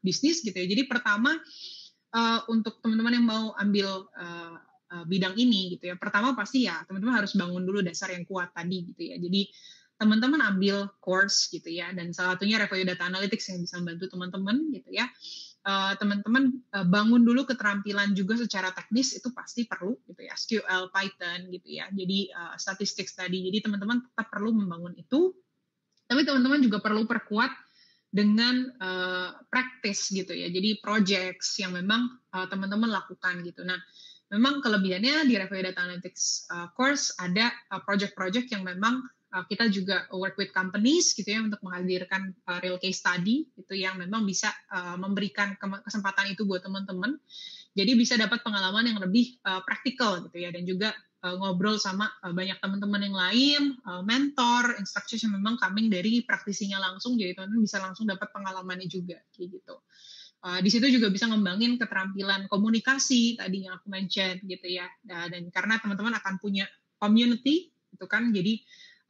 A: bisnis gitu ya. Jadi pertama untuk teman-teman yang mau ambil bidang ini gitu ya, pertama pasti ya teman-teman harus bangun dulu dasar yang kuat tadi gitu ya. Jadi teman-teman ambil course gitu ya, dan salah satunya Revoyu Data Analytics yang bisa membantu teman-teman gitu ya. Teman-teman bangun dulu keterampilan juga secara teknis, itu pasti perlu gitu ya, SQL, Python gitu ya. Jadi statistik tadi, jadi teman-teman tetap perlu membangun itu. Tapi teman-teman juga perlu perkuat dengan practice gitu ya. Jadi projects yang memang teman-teman lakukan gitu. Nah, memang kelebihannya di Revoyu Data Analytics course ada project-project yang memang kita juga work with companies gitu ya untuk menghadirkan real case study gitu yang memang bisa memberikan kesempatan itu buat teman-teman. Jadi bisa dapat pengalaman yang lebih praktikal gitu ya, dan juga ngobrol sama banyak teman-teman yang lain, mentor, instructors yang memang coming dari praktisinya langsung, jadi teman-teman bisa langsung dapat pengalamannya juga kayak gitu. Di situ juga bisa ngembangin keterampilan komunikasi tadi yang aku mention gitu ya, dan karena teman-teman akan punya community gitu kan, jadi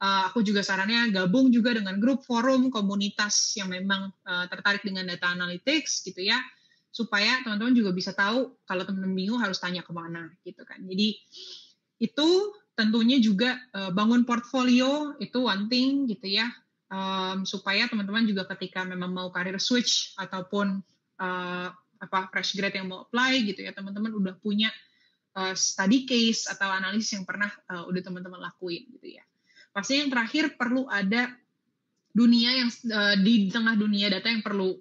A: aku juga sarannya gabung juga dengan grup forum komunitas yang memang tertarik dengan data analytics gitu ya, supaya teman-teman juga bisa tahu kalau teman-teman bingung harus tanya kemana gitu kan. Jadi itu tentunya juga bangun portfolio itu one thing gitu ya, supaya teman-teman juga ketika memang mau career switch ataupun fresh grad yang mau apply gitu ya, teman-teman udah punya study case atau analisis yang pernah udah teman-teman lakuin gitu ya. Pasti yang terakhir perlu ada dunia yang di tengah dunia data yang perlu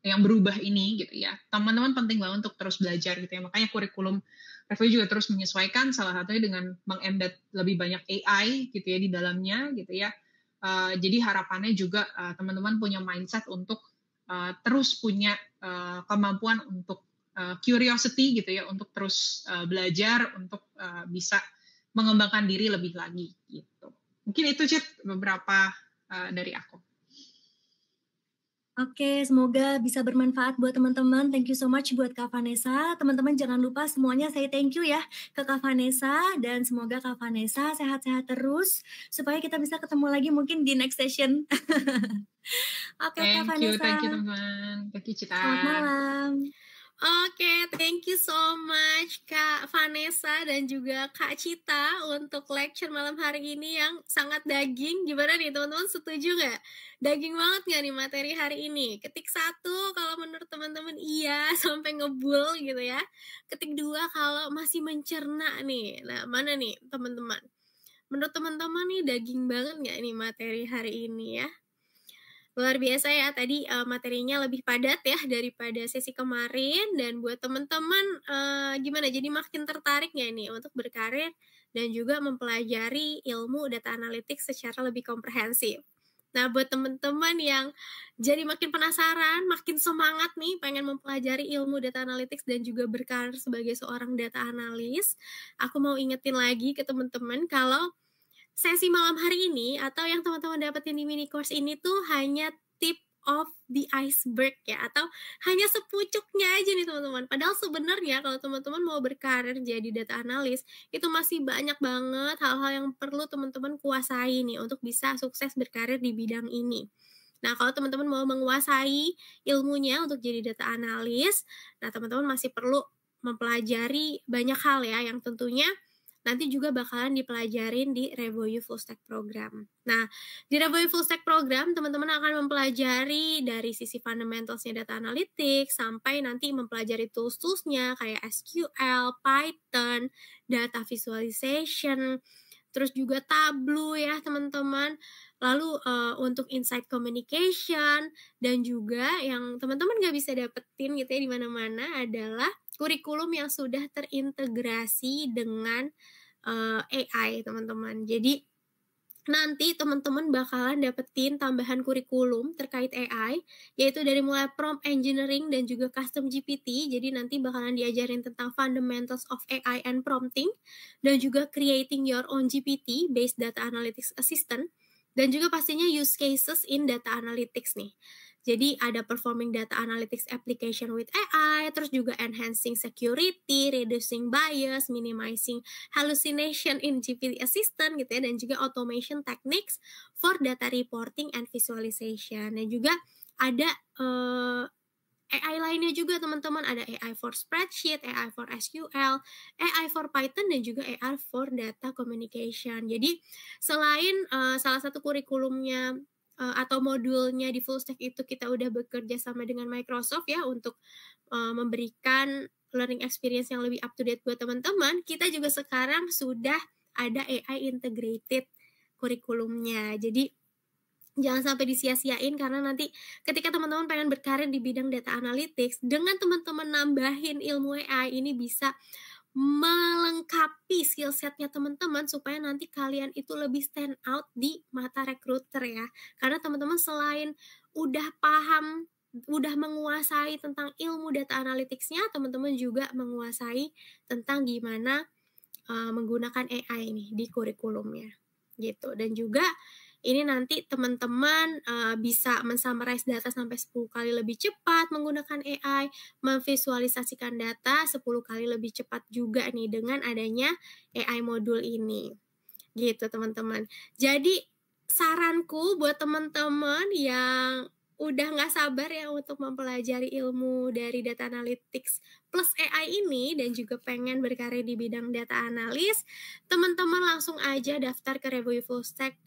A: yang berubah ini gitu ya. Teman-teman penting banget untuk terus belajar gitu ya. Makanya kurikulum Revoyu juga terus menyesuaikan, salah satunya dengan meng-embed lebih banyak AI gitu ya di dalamnya gitu ya. Jadi harapannya juga teman-teman punya mindset untuk terus punya kemampuan untuk curiosity gitu ya, untuk terus belajar, untuk bisa mengembangkan diri lebih lagi gitu. Mungkin itu Cip beberapa dari aku.
B: Oke, semoga bisa bermanfaat buat teman-teman. Thank you so much buat Kak Vanessa. Teman-teman jangan lupa semuanya saya thank you ya ke Kak Vanessa, dan semoga Kak Vanessa sehat-sehat terus supaya kita bisa ketemu lagi mungkin di next session. Oke, Kak Vanessa.
A: Thank you teman-teman. Thank you Cita.
B: Selamat malam. Oke, thank you so much Kak Vanessa dan juga Kak Cita untuk lecture malam hari ini yang sangat daging. Gimana nih teman-teman, setuju nggak? Daging banget nggak nih materi hari ini? Ketik 1 kalau menurut teman-teman iya sampai ngebul gitu ya. Ketik 2 kalau masih mencerna nih. Nah, mana nih teman-teman? Menurut teman-teman nih daging banget nggak nih materi hari ini ya? Luar biasa ya, tadi materinya lebih padat ya daripada sesi kemarin, dan buat teman-teman gimana, jadi makin tertarik nggak nih untuk berkarir dan juga mempelajari ilmu data analytics secara lebih komprehensif. Nah, buat teman-teman yang jadi makin penasaran, makin semangat nih pengen mempelajari ilmu data analytics dan juga berkarir sebagai seorang data analis, aku mau ingetin lagi ke teman-teman kalau sesi malam hari ini atau yang teman-teman dapetin di mini course ini tuh hanya tip of the iceberg ya, atau hanya sepucuknya aja nih teman-teman. Padahal sebenarnya kalau teman-teman mau berkarir jadi data analis, itu masih banyak banget hal-hal yang perlu teman-teman kuasai nih untuk bisa sukses berkarir di bidang ini. Nah, kalau teman-teman mau menguasai ilmunya untuk jadi data analis, nah teman-teman masih perlu mempelajari banyak hal ya, yang tentunya nanti juga bakalan dipelajarin di Revoyu Full Stack Program. Nah, di Revoyu Full Stack Program, teman-teman akan mempelajari dari sisi fundamentalsnya data analytics, sampai nanti mempelajari tools-toolsnya kayak SQL, Python, data visualization, terus juga Tableau ya teman-teman. Lalu untuk insight communication, dan juga yang teman-teman nggak bisa dapetin gitu ya di mana-mana adalah kurikulum yang sudah terintegrasi dengan AI teman-teman. Jadi nanti teman-teman bakalan dapetin tambahan kurikulum terkait AI, yaitu dari mulai prompt engineering dan juga custom GPT. Jadi nanti bakalan diajarin tentang fundamentals of AI and prompting, dan juga creating your own GPT based data analytics assistant, dan juga pastinya use cases in data analytics nih. Jadi ada performing data analytics application with AI, terus juga enhancing security, reducing bias, minimizing hallucination in GPT assistant gitu ya, dan juga automation techniques for data reporting and visualization. Dan juga ada AI lainnya juga teman-teman, ada AI for spreadsheet, AI for SQL, AI for Python, dan juga AI for data communication. Jadi selain salah satu kurikulumnya atau modulnya di full stack itu kita udah bekerja sama dengan Microsoft ya untuk memberikan learning experience yang lebih up to date buat teman-teman, kita juga sekarang sudah ada AI integrated kurikulumnya. Jadi jangan sampai disia-siain, karena nanti ketika teman-teman pengen berkarir di bidang data analytics, dengan teman-teman nambahin ilmu AI ini bisa melengkapi skill setnya teman-teman supaya nanti kalian itu lebih stand out di mata recruiter ya. Karena teman-teman selain udah paham, udah menguasai tentang ilmu data analytics-nya, teman-teman juga menguasai tentang gimana menggunakan AI nih di kurikulumnya gitu. Dan juga ini nanti teman-teman bisa mensummarize data sampai 10 kali lebih cepat menggunakan AI, memvisualisasikan data 10 kali lebih cepat juga nih dengan adanya AI modul ini. Gitu teman-teman. Jadi saranku buat teman-teman yang udah nggak sabar ya untuk mempelajari ilmu dari data analytics plus AI ini dan juga pengen berkarir di bidang data analis, teman-teman langsung aja daftar ke Revoyu Full Stack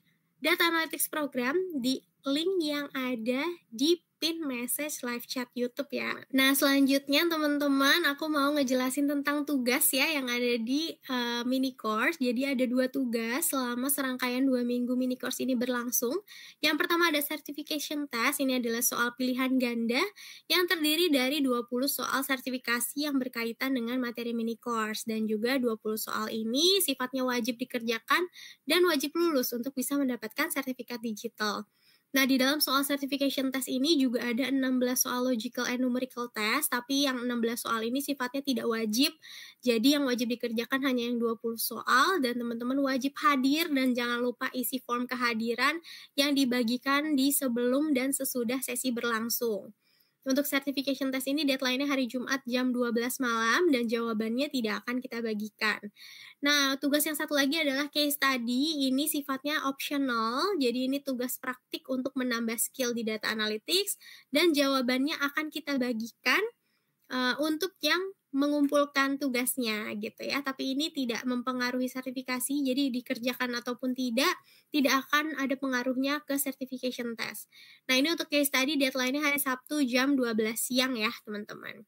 B: Data Analytics Program di link yang ada di pin message live chat YouTube ya. Nah, selanjutnya teman-teman, aku mau ngejelasin tentang tugas ya yang ada di mini course. Jadi ada 2 tugas selama serangkaian 2 minggu mini course ini berlangsung. Yang pertama ada certification test, ini adalah soal pilihan ganda yang terdiri dari 20 soal sertifikasi yang berkaitan dengan materi mini course, dan juga 20 soal ini sifatnya wajib dikerjakan dan wajib lulus untuk bisa mendapatkan sertifikat digital. Nah, di dalam soal certification test ini juga ada 16 soal logical and numerical test, tapi yang 16 soal ini sifatnya tidak wajib. Jadi yang wajib dikerjakan hanya yang 20 soal, dan teman-teman wajib hadir dan jangan lupa isi form kehadiran yang dibagikan di sebelum dan sesudah sesi berlangsung. Untuk certification test ini deadline-nya hari Jumat jam 12 malam dan jawabannya tidak akan kita bagikan. Nah, tugas yang satu lagi adalah case study. Ini sifatnya optional, jadi ini tugas praktik untuk menambah skill di data analytics, dan jawabannya akan kita bagikan
C: untuk yang mengumpulkan tugasnya gitu ya, tapi ini tidak mempengaruhi sertifikasi, jadi dikerjakan ataupun tidak akan ada pengaruhnya ke certification test. Nah, ini untuk case study deadline-nya hari Sabtu jam 12 siang ya, teman-teman.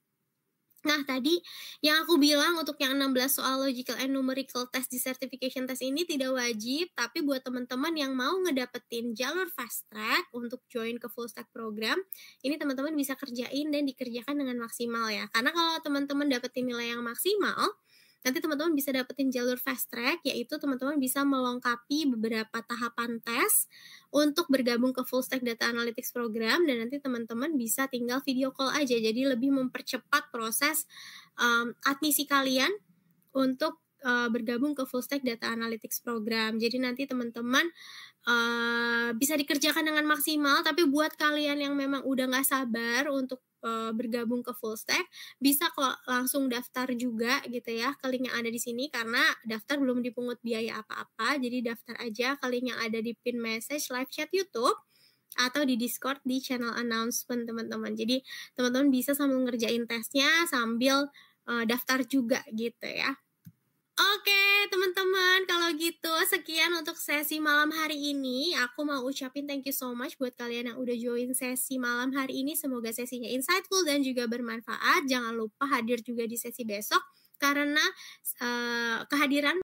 C: Nah, tadi yang aku bilang untuk yang 16 soal logical and numerical test di certification test ini tidak wajib, tapi buat teman-teman yang mau ngedapetin jalur fast track untuk join ke full stack program, ini teman-teman bisa kerjain dan dikerjakan dengan maksimal ya. Karena kalau teman-teman dapetin nilai yang maksimal, nanti teman-teman bisa dapetin jalur fast track, yaitu teman-teman bisa melengkapi beberapa tahapan tes untuk bergabung ke full stack data analytics program, dan nanti teman-teman bisa tinggal video call aja, jadi lebih mempercepat proses admisi kalian untuk bergabung ke full stack data analytics program. Jadi nanti teman-teman bisa dikerjakan dengan maksimal, tapi buat kalian yang memang udah nggak sabar untuk bergabung ke full stack, bisa kok langsung daftar juga gitu ya ke link yang ada di sini, karena daftar belum dipungut biaya apa-apa, jadi daftar aja ke link yang ada di pin message live chat YouTube atau di Discord di channel announcement teman-teman. Jadi teman-teman bisa sambil ngerjain tesnya sambil daftar juga gitu ya. Oke, teman-teman, kalau gitu sekian untuk sesi malam hari ini. Aku mau ucapin thank you so much buat kalian yang udah join sesi malam hari ini. Semoga sesinya insightful dan juga bermanfaat. Jangan lupa hadir juga di sesi besok, karena kehadiran